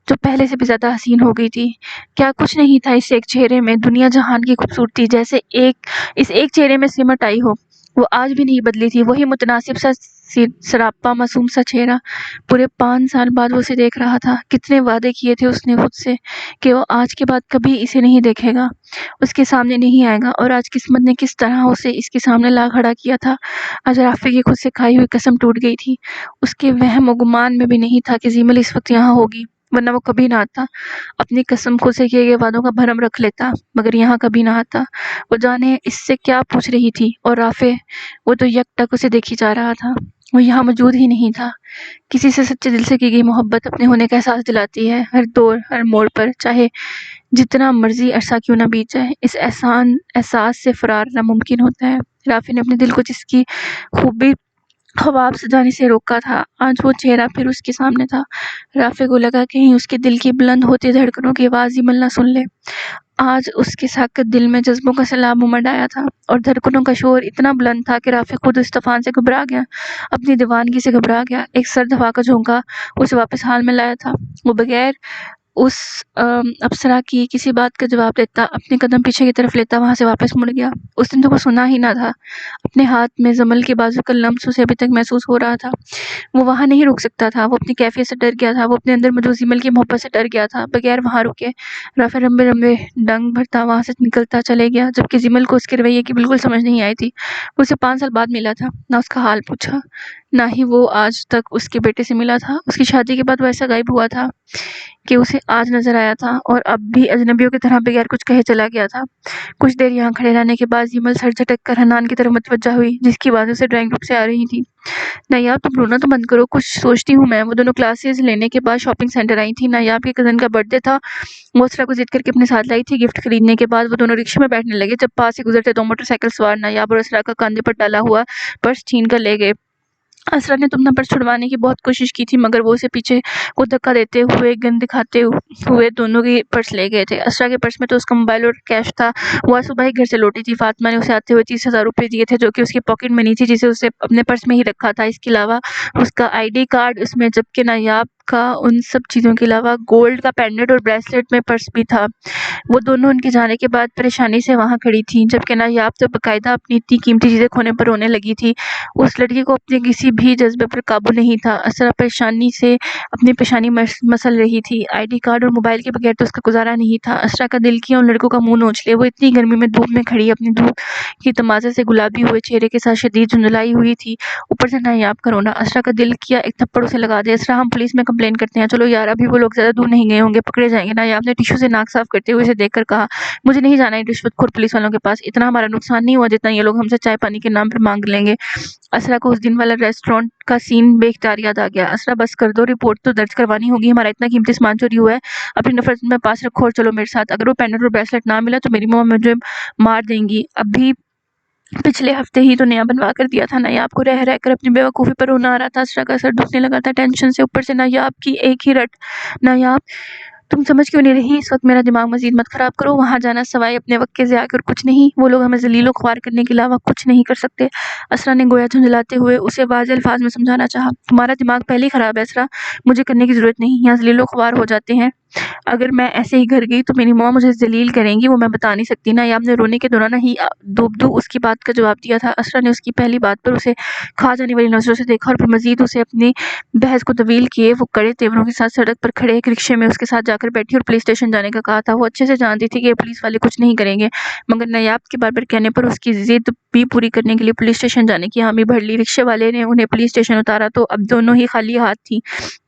جو پہلے سے بھی زیادہ حسین ہو گئی تھی۔ کیا کچھ نہیں تھا اس ایک چہرے میں، دنیا جہان کی خوبصورتی جیسے اس ایک چہرے میں سمٹ آئی ہو۔ وہ آج بھی نہیں بدلی تھی، وہی متناسب سا سراپا معصوم سا چہرہ۔ پورے 5 سال بعد وہ اسے دیکھ رہا تھا۔ کتنے وعدے کیے تھے اس نے خود سے کہ وہ آج کے بعد کبھی اسے نہیں دیکھے گا، اس کے سامنے نہیں آئے گا، اور آج قسمت نے کس طرح اسے اس کے سامنے لا کھڑا کیا تھا۔ آج رافع کی خود سے کھائی ہوئی قسم ٹوٹ گئی تھی۔ اس کے وہم و گمان میں بھی نہیں تھا کہ زیمل اس وقت یہاں ہوگی، ورنہ وہ کبھی نہ آتا۔ اپنی قسم خود سے کیے گئے وعدوں کا بھرم رکھ لیتا، مگر یہاں کبھی نہ آتا۔ وہ جانے اس سے کیا پوچھ رہی تھی، اور رافع، وہ تو یک ٹک اسے دیکھی جا رہا تھا، وہ یہاں موجود ہی نہیں تھا۔ کسی سے سچے دل سے کی گئی محبت اپنے ہونے کا احساس دلاتی ہے، ہر دور ہر موڑ پر، چاہے جتنا مرضی عرصہ کیوں نہ بیت جائے۔ اس احساس سے فرار ناممکن ہوتا ہے۔ رافع نے اپنے دل کو جس کی خوبی خواب سجانے سے روکا تھا، آج وہ چہرہ پھر اس کے سامنے تھا۔ رافع کو لگا کہیں اس کے دل کی بلند ہوتی دھڑکنوں کی آواز زیمل نہ سن لے۔ آج اس کے ساکت دل میں جذبوں کا سیلاب امڈ آیا تھا، اور دھڑکنوں کا شور اتنا بلند تھا کہ رافع خود اس طوفان سے گھبرا گیا، اپنی دیوانگی سے گھبرا گیا۔ ایک سرد ہوا کا جھونکا اسے واپس حال میں لایا تھا۔ وہ بغیر اس ابصرہ کی کسی بات کا جواب دیتا اپنے قدم پیچھے کی طرف لیتا وہاں سے واپس مڑ گیا۔ اس نے تو وہ سنا ہی نہ تھا۔ اپنے ہاتھ میں زمل کے بازو کا لمس اسے ابھی تک محسوس ہو رہا تھا۔ وہ وہاں نہیں رک سکتا تھا، وہ اپنی کیفیت سے ڈر گیا تھا، وہ اپنے اندر موجود زیمل کی محبت سے ڈر گیا تھا۔ بغیر وہاں رکے رافع رمبے رمبے ڈنگ بھرتا وہاں سے نکلتا چلے گیا، جبکہ زیمل کو اس کے رویے کی بالکل سمجھ نہیں آئی تھی۔ وہ اسے 5 سال بعد ملا تھا، نہ اس کا حال پوچھا، نہ ہی وہ آج تک اس کے بیٹے سے ملا تھا۔ اس کی شادی کے بعد وہ ایسا غائب ہوا تھا کہ اسے آج نظر آیا تھا، اور اب بھی اجنبیوں کی طرح بغیر کچھ کہے چلا گیا تھا۔ کچھ دیر یہاں کھڑے رہنے کے بعد زیمل سر جھٹک کر حنان کی طرف متوجہ ہوئی، جس کی آوازیں اسے ڈرائنگ روم سے آ رہی تھی۔ نایاب، تم رونا تو بند کرو، کچھ سوچتی ہوں میں۔ وہ دونوں کلاسز لینے کے بعد شاپنگ سینٹر آئی تھیں۔ نایاب کے کزن کا برتھ ڈے تھا، وہ اسرا کو ضد کر کے اپنے ساتھ لائی تھی۔ گفٹ خریدنے کے بعد وہ دونوں رکشے میں بیٹھنے لگے، جب پاس سے گزرتے 2 موٹر سائیکل سوار نایاب اور اسرا کا کاندھے پر ڈالا ہوا پرس چھین کر لے گئے۔ اسرا نے اپنا پرس چھڑوانے کی بہت کوشش کی تھی، مگر وہ اسے پیچھے کو دھکا دیتے ہوئے گن دکھاتے ہوئے دونوں کی پرس لے گئے تھے۔ اسرا کے پرس میں تو اس کا موبائل اور کیش تھا، وہ آج صبح ہی گھر سے لوٹی تھی۔ فاطمہ نے اسے آتے ہوئے 30,000 روپے دیے تھے، جو کہ اس کی پاکٹ منی تھی، جسے اسے اپنے پرس میں ہی رکھا تھا۔ اس کے علاوہ اس کا ID کارڈ اس میں، جبکہ نایاب کا ان سب چیزوں کے علاوہ گولڈ کا پینڈنٹ اور بریسلیٹ میں پرس بھی تھا۔ وہ دونوں ان کے جانے کے بعد پریشانی سے وہاں کھڑی تھیں، جبکہ نایاب تو باقاعدہ اپنی اتنی قیمتی چیزیں کھونے پر رونے لگی تھی۔ اس لڑکی کو اپنے کسی بھی جذبے پر قابو نہیں تھا۔ اسرا پریشانی سے اپنی پیشانی مسل رہی تھی۔ ID کارڈ اور موبائل کے بغیر تو اس کا گزارا نہیں تھا۔ اسرا کا دل کیا ان لڑکوں کا منہ نوچ لے۔ وہ اتنی گرمی میں دھوپ میں کھڑی اپنی دھوپ کی تمازے سے گلابی ہوئے چہرے کے ساتھ شدید دھندلائی ہوئی تھی، اوپر سے نایاب کا رونا۔ اسرا کا دل کیا ایک تھپڑ اسے لگا دے۔ اسرا، ہم پولیس میں کمپلین کرتے ہیں. چلو یار ابھی وہ لوگ زیادہ دور نہیں گئے ہوں گے, پکڑے جائیں گے. نایاب نے ٹیشو سے ناک صاف کرتے ہوئے اسے دیکھ کر کہا, مجھے نہیں جانا ہے رشوت خور پولیس والوں کے پاس. اتنا ہمارا نقصان نہیں ہوا جتنا یہ لوگ ہم سے چائے پانی کے نام پر مانگ لیں گے. اسرا کو اس دن والا ریسٹورینٹ کا سین بے اختیار یاد آ گیا. اسرا بس کر دو, رپورٹ تو درج کروانی ہوگی. ہمارا اتنا قیمتی سامان چوری ہوا ہے, اپنی نفرت میں پاس رکھو اور چلو میرے ساتھ. اگر وہ پینڈنٹ اور بریسلٹ نہ ملا تو میری ماں مجھے مار دیں گی. ابھی پچھلے ہفتے ہی تو نیا بنوا کر دیا تھا. نایاب کو رہ رہ کر اپنی بیوقوفی پر رونا آ رہا تھا. اسرا کا سر دکھنے لگا تھا ٹینشن سے. اوپر سے نایاب کی ایک ہی رٹ, نایاب تم سمجھ کیوں نہیں رہی؟ اس وقت میرا دماغ مزید مت خراب کرو. وہاں جانا سوائے اپنے وقت کے ضیاع کر کچھ نہیں. وہ لوگ ہمیں ذلیل و خوار کرنے کے علاوہ کچھ نہیں کر سکتے. اسرا نے گویا جھنجھلاتے ہوئے اسے واضح الفاظ میں سمجھانا چاہا. تمہارا دماغ پہلے ہی خراب ہے اسرا, مجھے کرنے کی ضرورت نہیں. یہاں ذلیل و خوار ہو جاتے ہیں. اگر میں ایسے ہی گھر گئی تو میری ماں مجھے ذلیل کریں گی, وہ میں بتا نہیں سکتی. نایاب نے رونے کے دوران ہی دوبدو اس کی بات کا جواب دیا تھا. اسرا نے اس کی پہلی بات پر اسے کھا جانے والی نظروں سے دیکھا اور پھر مزید اسے اپنی بحث کو طویل کیے. وہ کڑے تیوروں کے ساتھ سڑک پر کھڑے ایک رکشے میں اس کے ساتھ جا کر بیٹھی اور پولیس اسٹیشن جانے کا کہا تھا. وہ اچھے سے جانتی تھی کہ یہ پولیس والے کچھ نہیں کریں گے, مگر نایاب کے بار بار کہنے پر اس کی ضد بھی پوری کرنے کے لیے پولیس اسٹیشن جانے کی حامی بھر لی. رکشے والے نے انہیں پولیس اسٹیشن اتارا تو اب دونوں ہی خالی ہاتھ تھی.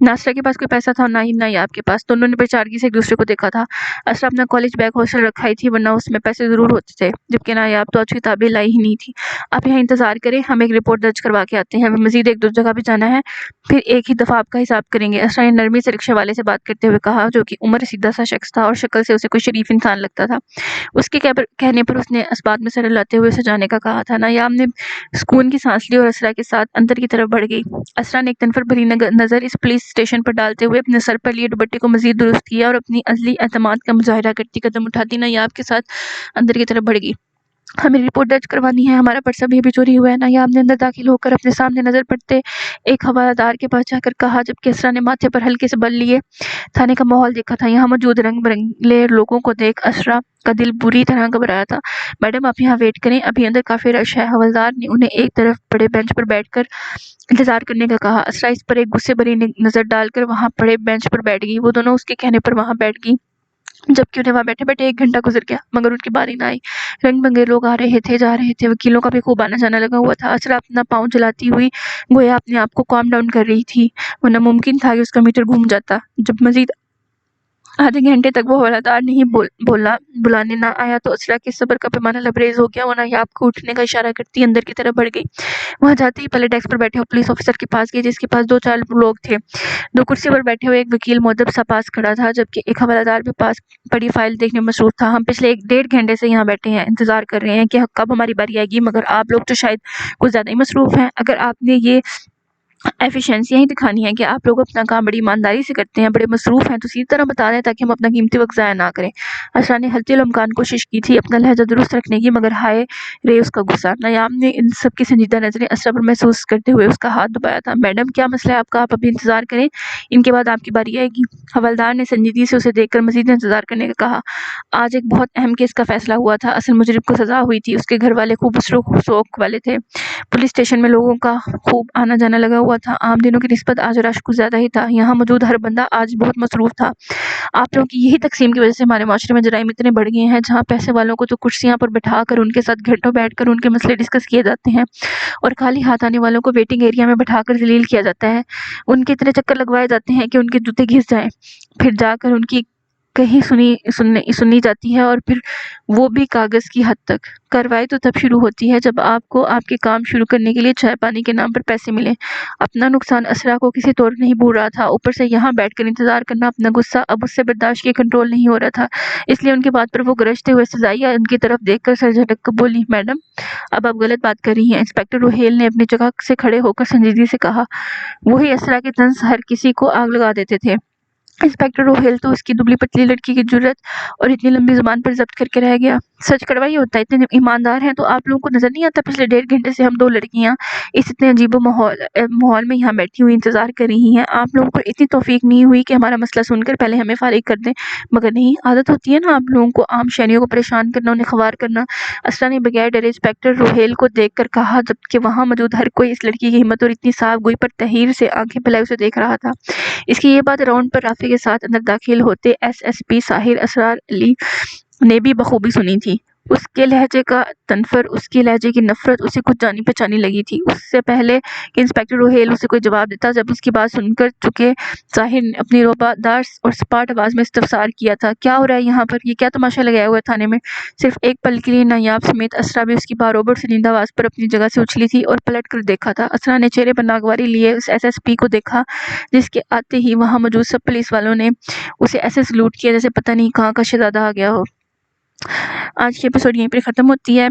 نہ اسرا کے پاس کوئی پیسہ تھا اور نہ ہی نایاب کے پاس. دونوں نے بےچارگی سے ایک دوسرے کو دیکھا تھا. اسرا اپنا کالج بیگ ہاسٹل رکھائی تھی, ورنہ اس میں پیسے ضرور ہوتے تھے, جبکہ نایاب تو آج کتابیں لائی ہی نہیں تھی. آپ یہاں انتظار کریں, ہم ایک رپورٹ درج کروا کے آتے ہیں. ہمیں مزید ایک دو جگہ بھی جانا ہے, پھر ایک ہی دفعہ آپ کا حساب کریں گے. اسرا نے نرمی سے رکشے والے سے بات کرتے ہوئے کہا, جو کہ عمر رسیدہ سا شخص تھا اور شکل سے اسے کوئی شریف انسان لگتا تھا. اس کے کہنے پر اس نے اسبات میں سر ہلاتے ہوئے اسے جانے کا کہا تھا. نایاب نے سکون کی سانس لی اور اسرا کے ساتھ اندر کی طرف بڑھ گئی. اسرا نے ایک تنفر بھری نظر اس پولیس اسٹیشن پر ڈالتے ہوئے اپنے سر پر لیے دوپٹے کو مزید درست کیا اور اپنی ازلی اعتماد کا مظاہرہ کرتی قدم اٹھاتی نایاب کے ساتھ اندر کی طرف بڑھ گئی. ہمیں رپورٹ درج کروانی ہے, ہمارا پرسہ بھی چوری ہوا ہے. نایاب نے اندر داخل ہو کر اپنے سامنے نظر پڑتے ایک حوالہ دار کے پاس جا کر کہا, جبکہ اسرا نے ماتھے پر ہلکے سے بل لیے. تھانے کا ماحول دیکھا تھا. یہاں موجود رنگ برنگے لوگوں کو دیکھ اسرا کا دل بری طرح گھبرایا تھا. میڈم آپ یہاں ویٹ کریں, ابھی اندر کافی رش ہے. حوالدار نے انہیں ایک طرف بڑے بینچ پر بیٹھ کر انتظار کرنے کا کہا. اسرا اس پر ایک غصے بھری نظر ڈال کر وہاں بڑے بینچ پر بیٹھ گئی. وہ دونوں اس کے کہنے پر وہاں بیٹھ گئی, جبکہ انہیں وہاں بیٹھے بیٹھے ایک گھنٹہ گزر گیا, مگر ان کی باری نہ آئی. رنگ بنگے لوگ آ رہے تھے, جا رہے تھے. وکیلوں کا بھی خوب آنا جانا لگا ہوا تھا. اسرا اپنا پاؤں چلاتی ہوئی گویا اپنے آپ کو کام ڈاؤن کر رہی تھی, ورنہ ممکن تھا کہ اس کا میٹر گھوم جاتا. جب مزید آدھے گھنٹے تک وہ حوالدار نہیں بلانے نہ آیا تو اسرا کے صبر کا پیمانہ لبریز ہو گیا. وہ نایاب کو اٹھنے کا اشارہ کرتی اندر کی طرف بڑھ گئی. وہاں جاتے ہی پہلے ڈیسک پر بیٹھے ہوئے پولیس آفیسر کے پاس گئی, جس کے پاس 2-4 لوگ تھے. 2 کرسی پر بیٹھے ہوئے ایک وکیل مؤدب سا پاس کھڑا تھا, جبکہ ایک حوالدار بھی پاس پڑی فائل دیکھنے میں مصروف تھا. ہم پچھلے 1-1.5 گھنٹے سے یہاں بیٹھے ہیں, انتظار کر رہے ہیں کہ کب ہماری باری آئے گی, مگر آپ لوگ تو شاید کچھ زیادہ ہی مصروف ہیں. اگر آپ نے یہ ایفیشنسی یہی دکھانی ہے کہ آپ لوگ اپنا کام بڑی ایمانداری سے کرتے ہیں, بڑے مصروف ہیں, تو اسی طرح بتا دیں تاکہ ہم اپنا قیمتی وقت ضائع نہ کریں. اسرا نے حلتی الامکان کوشش کی تھی اپنا لہجہ درست رکھنے کی, مگر ہائے رے اس کا غصہ. نایاب نے ان سب کی سنجیدہ نظریں اسرا پر محسوس کرتے ہوئے اس کا ہاتھ دبایا تھا. میڈم کیا مسئلہ ہے آپ کا, آپ ابھی انتظار کریں, ان کے بعد آپ کی باری آئے گی. حوالدار نے سنجیدگی سے اسے دیکھ کر مزید انتظار کرنے کا کہا. آج ایک بہت اہم کیس کا فیصلہ ہوا تھا. اصل مجرم کو سزا ہوئی تھی. اس کے گھر والے خوب سوق والے تھے. پولیس اسٹیشن میں لوگوں کا خوب آنا جانا لگا ہوا تھا. عام دنوں کی نسبت آج رش کچھ زیادہ ہی تھا. یہاں موجود ہر بندہ آج بہت مصروف تھا. آپ لوگوں کی یہی تقسیم کی وجہ سے ہمارے معاشرے میں جرائم اتنے بڑھ گئے ہیں, جہاں پیسے والوں کو تو کرسیاں پر بٹھا کر ان کے ساتھ گھنٹوں بیٹھ کر ان کے مسئلے ڈسکس کیے جاتے ہیں, اور خالی ہاتھ آنے والوں کو ویٹنگ ایریا میں بٹھا کر ذلیل کیا جاتا ہے. ان کے اتنے چکر لگوائے جاتے ہیں کہ ان کے جوتے گھس جائیں, پھر جا کر ان کی کہیں سنی جاتی ہے, اور پھر وہ بھی کاغذ کی حد تک. کارروائی تو تب شروع ہوتی ہے جب آپ کو آپ کے کام شروع کرنے کے لیے چائے پانی کے نام پر پیسے ملیں. اپنا نقصان اسرا کو کسی طور نہیں بھول رہا تھا. اوپر سے یہاں بیٹھ کر انتظار کرنا, اپنا غصہ اب اس سے برداشت کے کنٹرول نہیں ہو رہا تھا. اس لیے ان کی بات پر وہ گرجتے ہوئے سزائیہ ان کی طرف دیکھ کر سر جھٹک کر بولی, میڈم اب آپ غلط بات کر رہی ہیں. انسپکٹر روہیل نے اپنی جگہ سے کھڑے ہو کر سنجیدگی سے کہا. وہی اسرا کے طنز ہر کسی کو آگ لگا دیتے تھے. انسپکٹر روہیل تو اس کی دبلی پتلی لڑکی کی جرت اور اتنی لمبی زبان پر ضبط کر کے رہ گیا. سچ کڑوا ہی ہوتا ہے, اتنے ایماندار ہیں. تو آپ لوگوں کو نظر نہیں آتا پچھلے 1.5 گھنٹے سے ہم 2 لڑکیاں اس اتنے عجیب و ماحول میں یہاں بیٹھی ہوئی انتظار کر رہی ہیں. آپ لوگوں کو اتنی توفیق نہیں ہوئی کہ ہمارا مسئلہ سن کر پہلے ہمیں فارغ کر دیں, مگر نہیں, عادت ہوتی ہے نا آپ لوگوں کو عام شہریوں کو پریشان کرنا, انہیں خوار کرنا. اسرا نے بغیر ڈرے انسپکٹر روہیل کو دیکھ کر کہا, جبکہ وہاں موجود ہر کوئی اس لڑکی کی ہمت اور اتنی صاف گوئی پر تحیر سے آنکھیں پھیلائے اسے دیکھ رہا تھا. اس کی یہ بات راؤنڈ پر رافع کے ساتھ اندر داخل ہوتے ایس ایس پی ساحر اسرار علی نے بھی بخوبی سنی تھی. اس کے لہجے کا تنفر، اس کے لہجے کی نفرت اسے کچھ جانی پہچانی لگی تھی۔ اس سے پہلے کہ انسپکٹر روہیل اسے کوئی جواب دیتا، جب اس کی بات سن کر چکے ظاہر نے اپنی روبادار اور سپاٹ آواز میں استفسار کیا تھا، کیا ہو رہا ہے یہاں پر؟ یہ کیا تماشا لگایا ہوا ہے تھانے میں؟ صرف ایک پل کے لیے نایاب سمیت اسرا بھی اس کی باروبر سنیدہ آواز پر اپنی جگہ سے اچھلی تھی اور پلٹ کر دیکھا تھا۔ اسرا نے چہرے پر ناگواری لیے اس ایس ایس پی کو دیکھا جس کے آتے ہی وہاں موجود سب پولیس والوں نے اسے ایسے سلوٹ کیا جیسے پتہ نہیں کہاں کا شہزادہ آ گیا ہو۔ آج کی ایپیسوڈ یہیں پر ختم ہوتی ہے،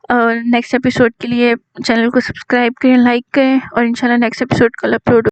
اور نیکسٹ ایپیسوڈ کے لیے چینل کو سبسکرائب کریں، لائک کریں، اور انشاءاللہ نیکسٹ ایپیسوڈ کل اپلوڈ